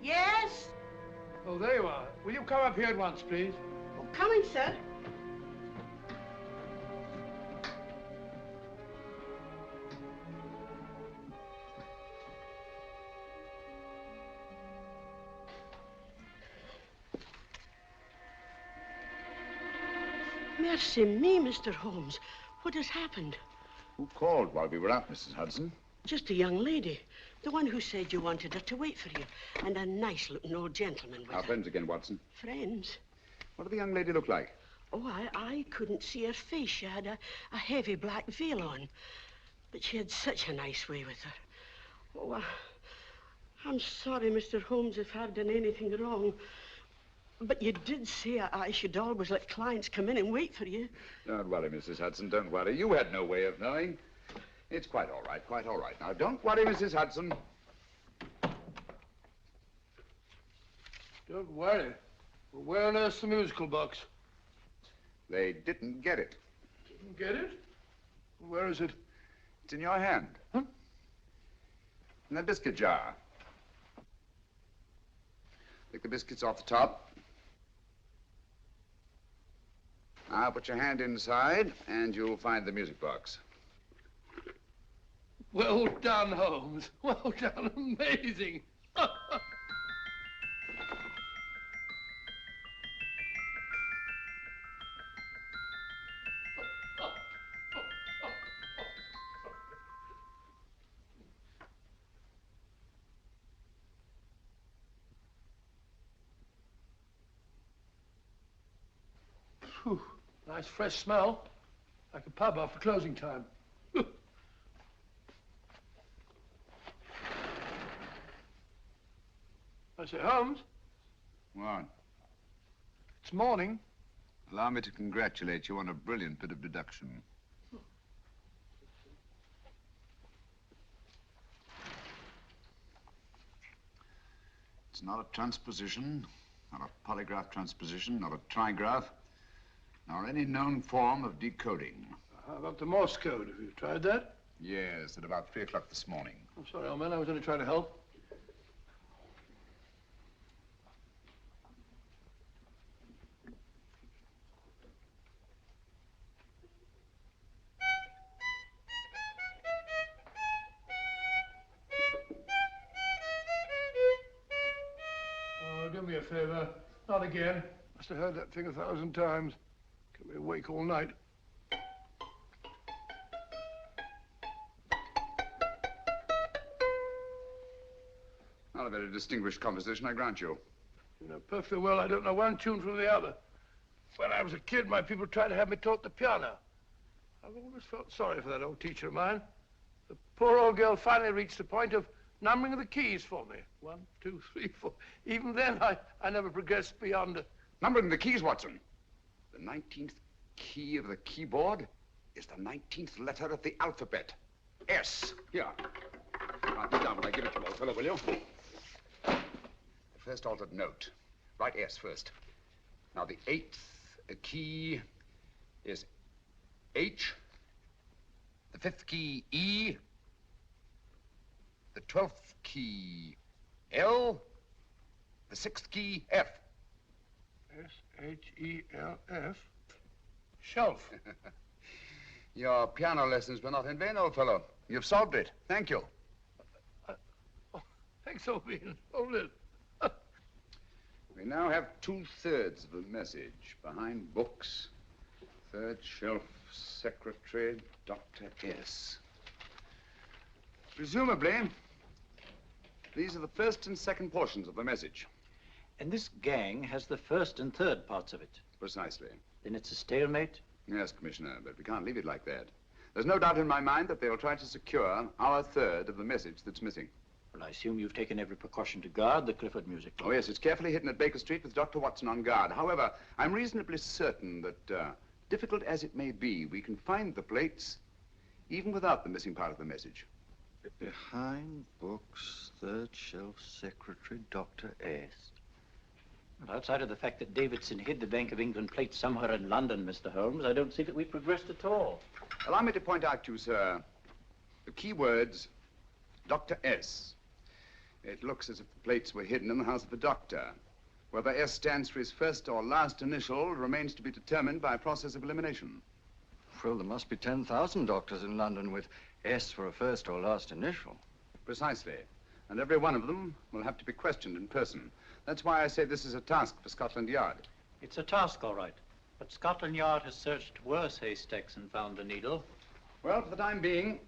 Yes? Oh, there you are. Will you come up here at once, please? Oh, coming, sir. Mercy me, Mr. Holmes. What has happened? Who called while we were out, Mrs. Hudson? Just a young lady. The one who said you wanted her to wait for you. And a nice-looking old gentleman with Our her. friends again, Watson. Friends? What did the young lady look like? Oh, I couldn't see her face. She had a heavy black veil on. But she had such a nice way with her. Oh, I'm sorry, Mr. Holmes, if I've done anything wrong. But you did say I should always let clients come in and wait for you. Don't worry, Mrs. Hudson, don't worry. You had no way of knowing. It's quite all right, quite all right. Now, don't worry, Mrs. Hudson. Don't worry. Well, where on earth's the musical box? They didn't get it. Didn't get it? Where is it? It's in your hand. Huh? In that biscuit jar. Take the biscuits off the top. Now put your hand inside, and you'll find the music box. Well done, Holmes. Well done. Amazing. Phew. Nice fresh smell. Like a pub after closing time. I say, Holmes, What? it's morning. Allow me to congratulate you on a brilliant bit of deduction. It's not a transposition, not a polygraph transposition, not a trigraph, nor any known form of decoding. How about the Morse code? Have you tried that? Yes, at about 3 o'clock this morning. I'm sorry, old man. I was only trying to help. Oh, do me a favor. Not again. Must have heard that thing 1,000 times. Kept me awake all night. Not a very distinguished composition, I grant you. You know perfectly well I don't know one tune from the other. When I was a kid, my people tried to have me taught the piano. I've always felt sorry for that old teacher of mine. The poor old girl finally reached the point of numbering the keys for me. 1, 2, 3, 4. Even then, I never progressed beyond... Numbering the keys, Watson. The 19th key of the keyboard is the 19th letter of the alphabet. S. Here. Write it down when I give it to you, old fellow, will you? The first altered note. Write S first. Now, the 8th key is H. The 5th key, E. The 12th key, L. The 6th key, F. S-H-E-L-F. Shelf. Your piano lessons were not in vain, old fellow. You've solved it. Thank you. Thanks, old bean. Hold it. We now have 2/3 of the message. Behind books, third shelf, secretary, Dr. S. Presumably, these are the first and second portions of the message. And this gang has the first and third parts of it. Precisely. Then it's a stalemate? Yes, Commissioner, but we can't leave it like that. There's no doubt in my mind that they'll try to secure our third of the message that's missing. Well, I assume you've taken every precaution to guard the Clifford music. Oh, yes, it's carefully hidden at Baker Street with Dr. Watson on guard. However, I'm reasonably certain that, difficult as it may be, we can find the plates even without the missing part of the message. Behind books, third shelf, secretary, Dr. S. Well, outside of the fact that Davidson hid the Bank of England plates somewhere in London, Mr. Holmes, I don't see that we've progressed at all. Allow me to point out to you, sir, the key words, Dr. S. It looks as if the plates were hidden in the house of the doctor. Whether S stands for his first or last initial remains to be determined by a process of elimination. Well, there must be 10,000 doctors in London with S for a first or last initial. Precisely. And every one of them will have to be questioned in person. That's why I say this is a task for Scotland Yard. It's a task, all right. But Scotland Yard has searched worse haystacks and found the needle. Well, for the time being,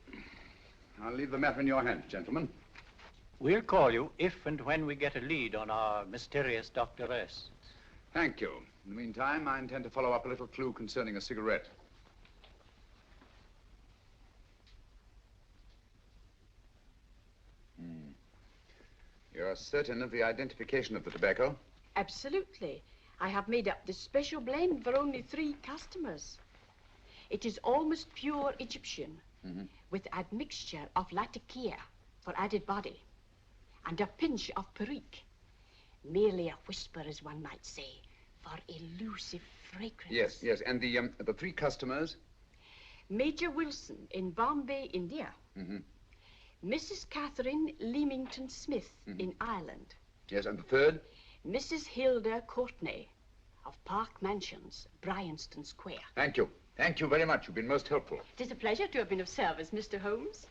I'll leave the matter in your hands, gentlemen. We'll call you if and when we get a lead on our mysterious Dr. S. Thank you. In the meantime, I intend to follow up a little clue concerning a cigarette. You're certain of the identification of the tobacco? Absolutely. I have made up this special blend for only 3 customers. It is almost pure Egyptian, with admixture of latakia for added body, and a pinch of perique. Merely a whisper, as one might say, for elusive fragrance. Yes. And the 3 customers? Major Wilson in Bombay, India. Mrs. Catherine Leamington Smith in Ireland. Yes, and the 3rd? Mrs. Hilda Courtney of Park Mansions, Bryanston Square. Thank you. Thank you very much. You've been most helpful. It is a pleasure to have been of service, Mr. Holmes.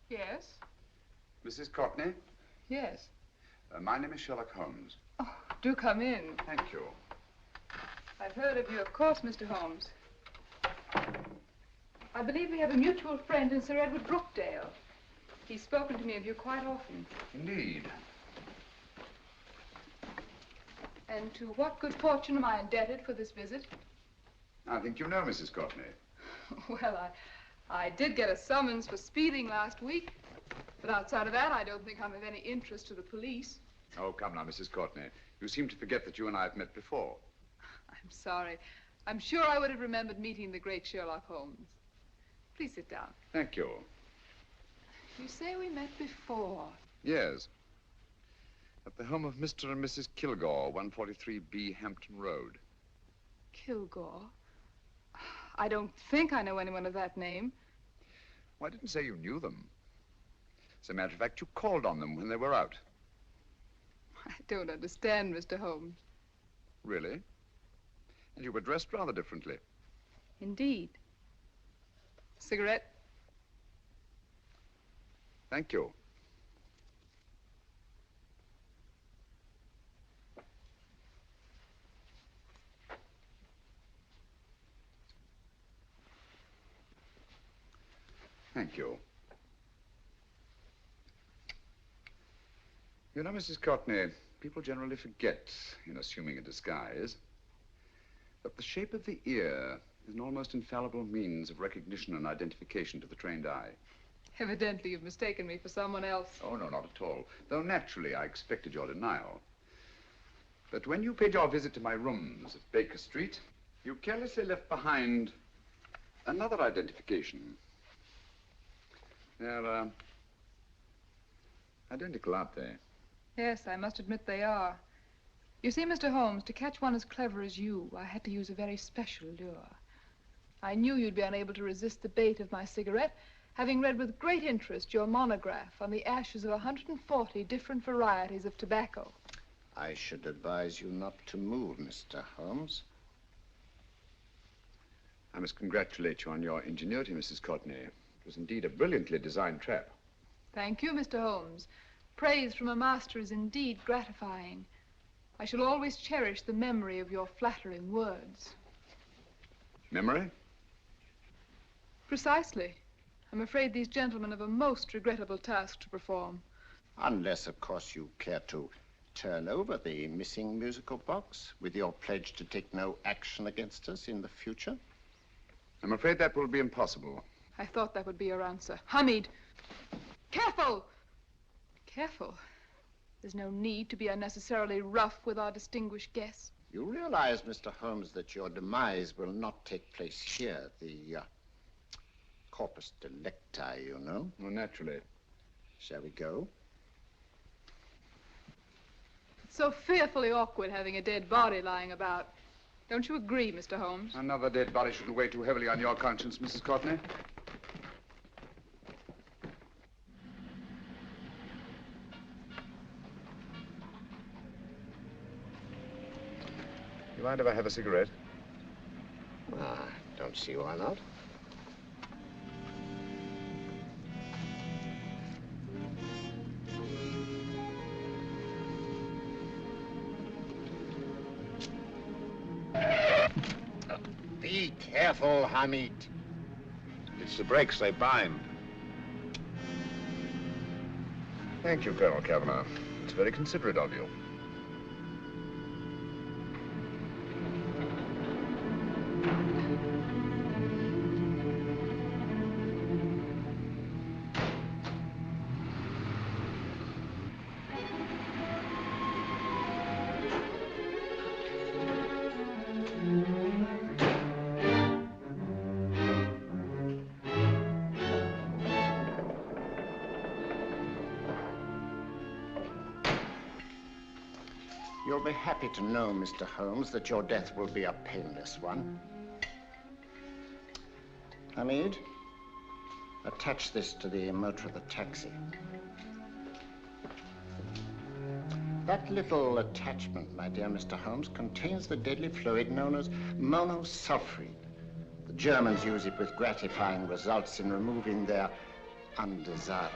Yes? Mrs. Courtney? Yes. My name is Sherlock Holmes. Oh, do come in. Thank you. I've heard of you, of course, Mr. Holmes. I believe we have a mutual friend in Sir Edward Brookdale. He's spoken to me of you quite often. Indeed. And to what good fortune am I indebted for this visit? I think you know Mrs. Courtney. Well, I did get a summons for speeding last week, but outside of that, I don't think I'm of any interest to the police. Oh, come now, Mrs. Courtney. You seem to forget that you and I have met before. I'm sorry. I'm sure I would have remembered meeting the great Sherlock Holmes. Please sit down. Thank you. You say we met before. Yes. At the home of Mr. and Mrs. Kilgore, 143B Hampton Road. Kilgore? I don't think I know anyone of that name. Well, I didn't say you knew them. As a matter of fact, you called on them when they were out. I don't understand, Mr. Holmes. Really? And you were dressed rather differently. Indeed. Cigarette? Thank you. Thank you. You know, Mrs. Courtney, people generally forget, in assuming a disguise, that the shape of the ear is an almost infallible means of recognition and identification to the trained eye. Evidently, you've mistaken me for someone else. Oh, no, not at all. Though naturally, I expected your denial. But when you paid your visit to my rooms at Baker Street, you carelessly left behind another identification. They're, identical, aren't they? Yes, I must admit they are. You see, Mr. Holmes, to catch one as clever as you, I had to use a very special lure. I knew you'd be unable to resist the bait of my cigarette, having read with great interest your monograph on the ashes of 140 different varieties of tobacco. I should advise you not to move, Mr. Holmes. I must congratulate you on your ingenuity, Mrs. Courtney. It was indeed a brilliantly designed trap. Thank you, Mr. Holmes. Praise from a master is indeed gratifying. I shall always cherish the memory of your flattering words. Memory? Precisely. I'm afraid these gentlemen have a most regrettable task to perform. Unless, of course, you care to turn over the missing musical box with your pledge to take no action against us in the future. I'm afraid that will be impossible. I thought that would be your answer. Hamid! Careful! Careful. There's no need to be unnecessarily rough with our distinguished guests. You realize, Mr. Holmes, that your demise will not take place here. The corpus delicti, you know. Oh, naturally. Shall we go? It's so fearfully awkward having a dead body lying about. Don't you agree, Mr. Holmes? Another dead body shouldn't weigh too heavily on your conscience, Mrs. Courtney. You mind if I have a cigarette? Don't see why not. Be careful, Hamid. It's the brakes, they bind. Thank you, Colonel Cavanaugh. It's very considerate of you. You'll be happy to know, Mr. Holmes, that your death will be a painless one. Hamid, attach this to the motor of the taxi. That little attachment, my dear Mr. Holmes, contains the deadly fluid known as monosulfide. The Germans use it with gratifying results in removing their undesirables.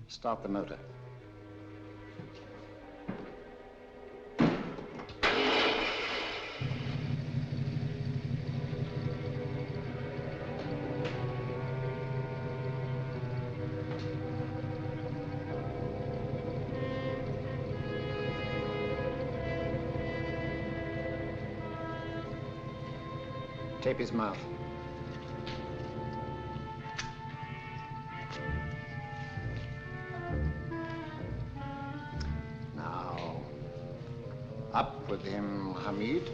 Start the motor. Tape his mouth. Now, up with him, Hamid.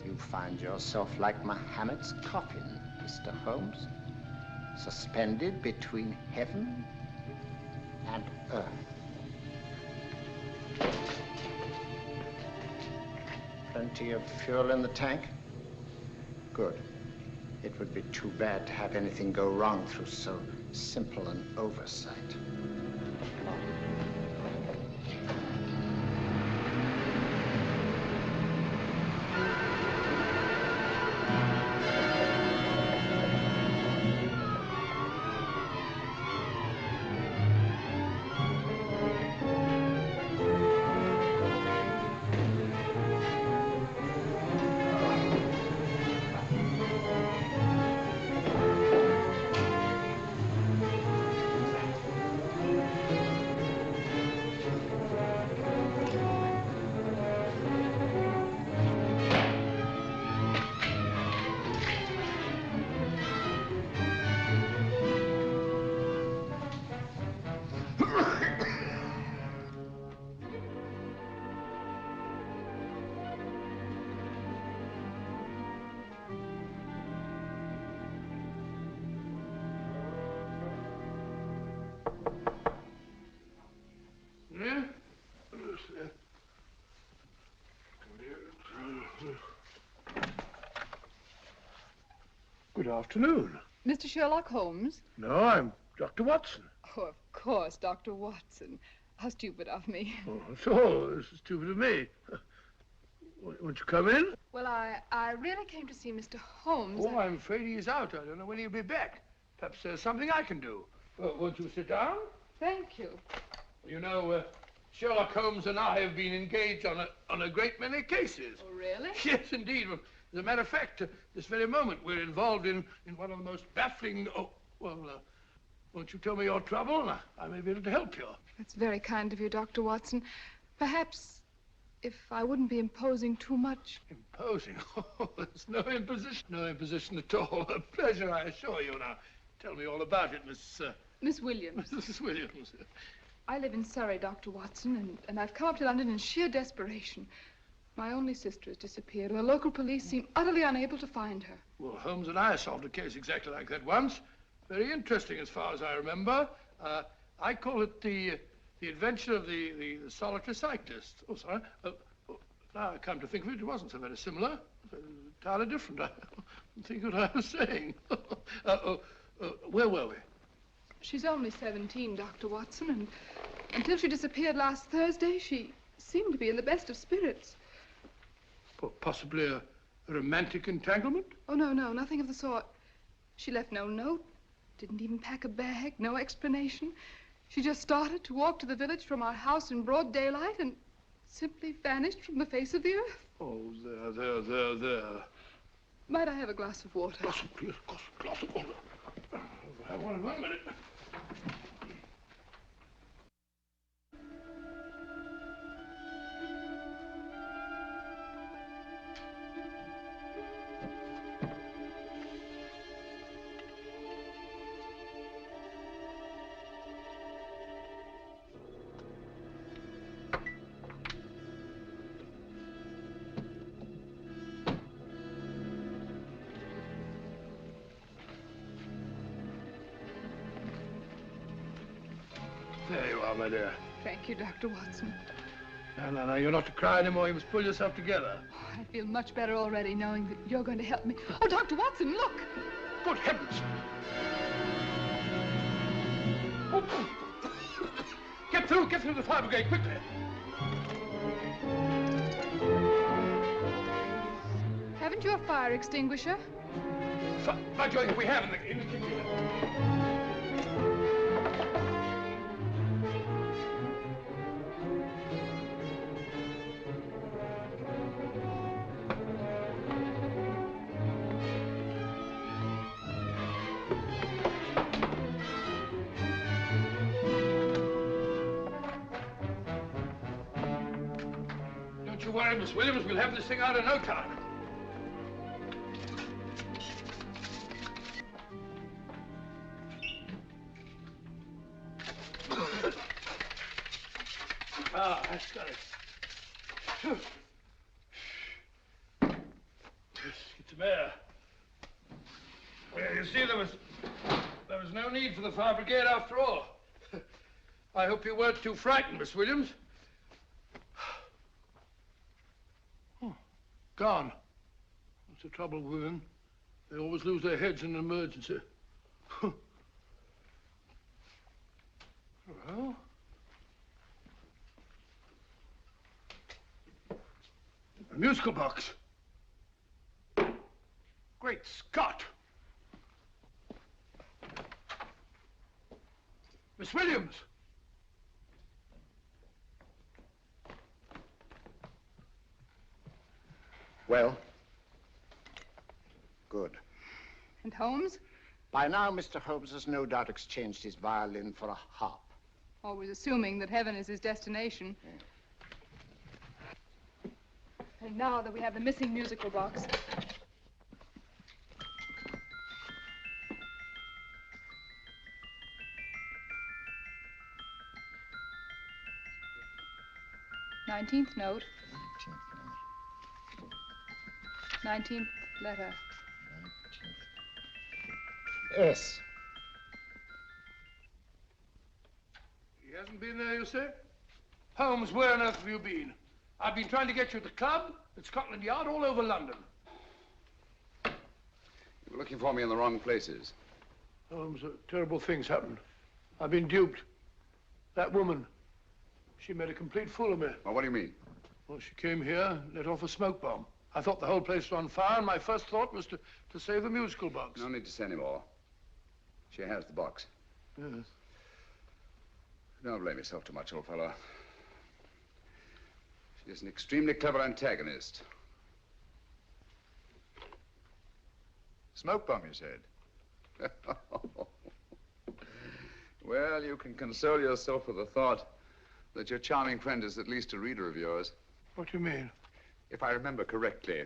You find yourself like Muhammad's coffin, Mr. Holmes, suspended between heaven and earth. Plenty of fuel in the tank? Good. It would be too bad to have anything go wrong through so simple an oversight. Good afternoon. Mr. Sherlock Holmes? No, I'm Dr. Watson. Oh, of course, Dr. Watson. How stupid of me. Oh, so this is stupid of me. Won't you come in? Well, I really came to see Mr. Holmes. Oh, I'm afraid he's out. I don't know when he'll be back. Perhaps there's something I can do. Won't you sit down? Thank you. You know, Sherlock Holmes and I have been engaged on a great many cases. Oh, really? Yes, indeed. As a matter of fact, this very moment, we're involved in one of the most baffling... Oh, well, won't you tell me your trouble? I may be able to help you. That's very kind of you, Dr. Watson. Perhaps if I wouldn't be imposing too much. Imposing? Oh, there's no imposition. No imposition at all. A pleasure, I assure you. Now, tell me all about it, Miss Williams. Mrs. Williams. I live in Surrey, Dr. Watson, and I've come up to London in sheer desperation. My only sister has disappeared, and the local police seem utterly unable to find her. Well, Holmes and I solved a case exactly like that once. Very interesting as far as I remember. I call it the adventure of the solitary cyclist. Oh, sorry. Now I come to think of it, it wasn't so very similar. Entirely different. I don't think what I was saying. Where were we? She's only 17, Dr. Watson, and until she disappeared last Thursday, she seemed to be in the best of spirits. Possibly a romantic entanglement? Oh, no, nothing of the sort. She left no note, didn't even pack a bag, no explanation. She just started to walk to the village from our house in broad daylight and simply vanished from the face of the earth. Oh, there. Might I have a glass of water? Glass of water. Have one in 1 minute. There you are, my dear. Thank you, Dr. Watson. No, you're not to cry anymore. You must pull yourself together. Oh, I feel much better already knowing that you're going to help me. Oh, Dr. Watson, look! Good heavens! Get through the fire brigade, quickly! Haven't you a fire extinguisher? By Jove, we have in the kitchen. Don't you worry, Miss Williams. We'll have this thing out in no time. That's got it. Get some air. Well, you see, there was no need for the fire brigade after all. I hope you weren't too frightened, Miss Williams. Oh, gone. That's the trouble with women. They always lose their heads in an emergency. Well... a musical box. Great Scott! Miss Williams! Well? Good. And Holmes? By now, Mr. Holmes has no doubt exchanged his violin for a harp. Always assuming that heaven is his destination. Yeah. And now that we have the missing musical box. Nineteenth note. 19th letter. Yes. He hasn't been there, you say? Holmes, where on earth have you been? I've been trying to get you at the club, at Scotland Yard, all over London. You were looking for me in the wrong places. Holmes, terrible things happened. I've been duped. That woman, she made a complete fool of me. Well, what do you mean? Well, she came here, let off a smoke bomb. I thought the whole place was on fire, and my first thought was to save the musical box. No need to say any more. She has the box. Yes. Don't blame yourself too much, old fellow. She's an extremely clever antagonist. Smoke bomb, you said? Well, you can console yourself with the thought that your charming friend is at least a reader of yours. What do you mean? If I remember correctly,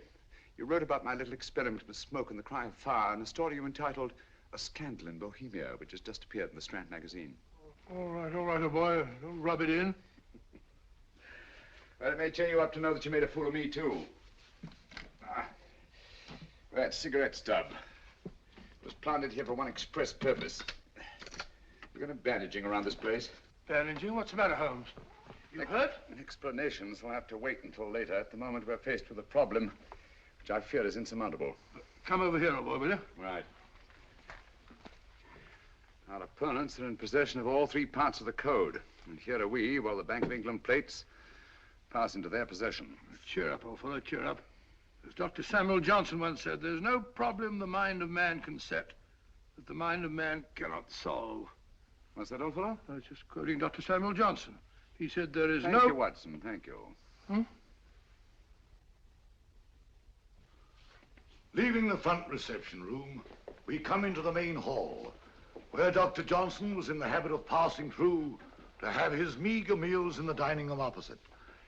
you wrote about my little experiment with smoke and the cry of fire in a story you entitled A Scandal in Bohemia, which has just appeared in the Strand magazine. All right, old boy. Don't rub it in. Well, it may cheer you up to know that you made a fool of me, too. That cigarette stub was planted here for one express purpose. You're going to bandaging around this place. Bandaging? What's the matter, Holmes? You hurt? Explanations will have to wait until later. At the moment, we're faced with a problem which I fear is insurmountable. Come over here, old boy, will you? Right. Our opponents are in possession of all three parts of the code. And here are we, while the Bank of England plates pass into their possession. Cheer up, old fellow, cheer up. As Dr. Samuel Johnson once said, there's no problem the mind of man can set that the mind of man cannot solve. What's that, old fellow? I was just quoting Dr. Samuel Johnson. He said there is Thank you, Watson. Thank you. Leaving the front reception room, we come into the main hall, where Dr. Johnson was in the habit of passing through to have his meager meals in the dining room opposite,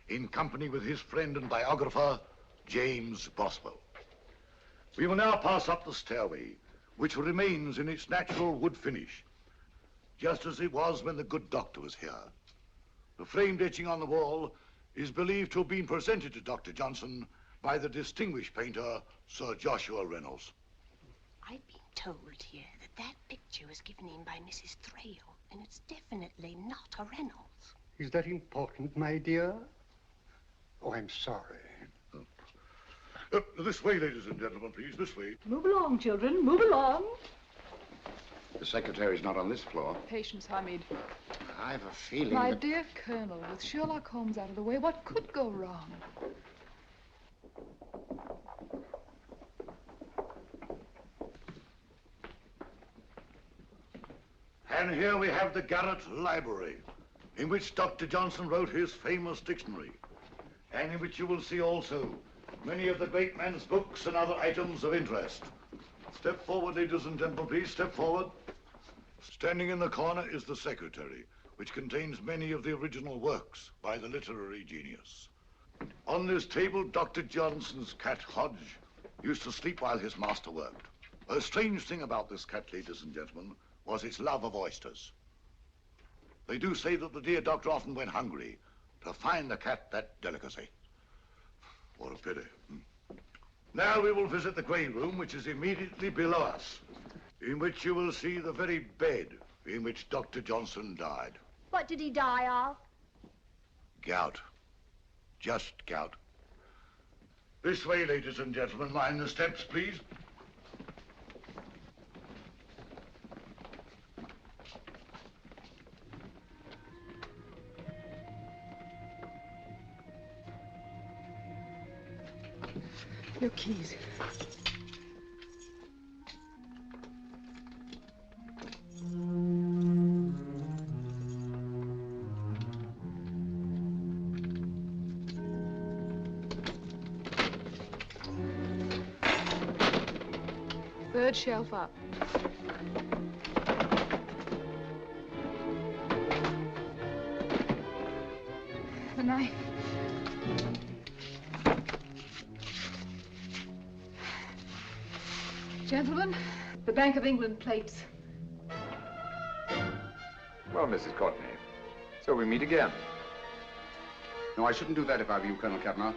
in company with his friend and biographer, James Boswell. We will now pass up the stairway, which remains in its natural wood finish, just as it was when the good doctor was here. The framed etching on the wall is believed to have been presented to Dr. Johnson by the distinguished painter, Sir Joshua Reynolds. I've been told here that that picture was given in by Mrs. Thrale, and it's definitely not a Reynolds. Is that important, my dear? Oh, I'm sorry. This way, ladies and gentlemen, please, this way. Move along, children, move along. The secretary's not on this floor. Patience, Hamid. I have a feeling My that... dear Colonel, with Sherlock Holmes out of the way, what could go wrong? And here we have the Garrett Library, in which Dr. Johnson wrote his famous dictionary, and in which you will see also many of the great man's books and other items of interest. Step forward, ladies and gentlemen, please, step forward. Standing in the corner is the secretary, which contains many of the original works by the literary genius. On this table, Dr. Johnson's cat, Hodge, used to sleep while his master worked. A strange thing about this cat, ladies and gentlemen, was its love of oysters. They do say that the dear doctor often went hungry to find the cat that delicacy. What a pity. Now we will visit the grey room, which is immediately below us, in which you will see the very bed in which Dr. Johnson died. What did he die of? Gout. Just gout. This way, ladies and gentlemen. Mind the steps, please. Your keys. Third shelf up. The knife. Gentlemen, the Bank of England plates. Well, Mrs. Courtney, so we meet again. No, I shouldn't do that if I were you, Colonel Kavanaugh.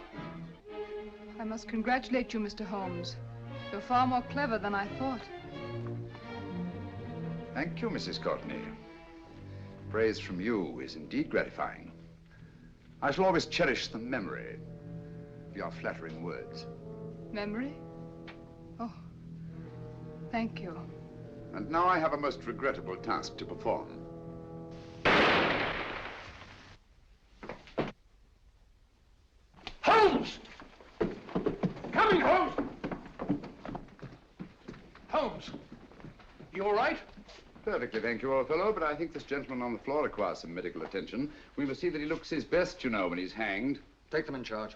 I must congratulate you, Mr. Holmes. You're far more clever than I thought. Thank you, Mrs. Courtney. Praise from you is indeed gratifying. I shall always cherish the memory of your flattering words. Memory? Oh, thank you. And now I have a most regrettable task to perform. Holmes! Coming, Holmes! Holmes, you all right? Perfectly, thank you, old fellow, but I think this gentleman on the floor requires some medical attention. We must see that he looks his best, you know, when he's hanged. Take them in charge.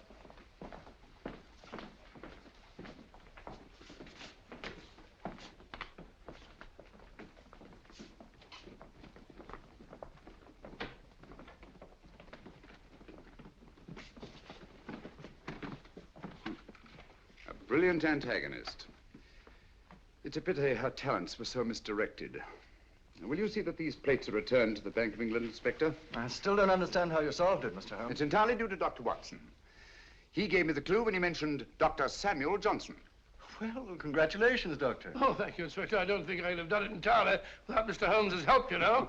A brilliant antagonist. It's a pity her talents were so misdirected. Will you see that these plates are returned to the Bank of England, Inspector? I still don't understand how you solved it, Mr. Holmes. It's entirely due to Dr. Watson. He gave me the clue when he mentioned Dr. Samuel Johnson. Well, congratulations, Doctor. Oh, thank you, Inspector. I don't think I'd have done it entirely without Mr. Holmes's help, you know.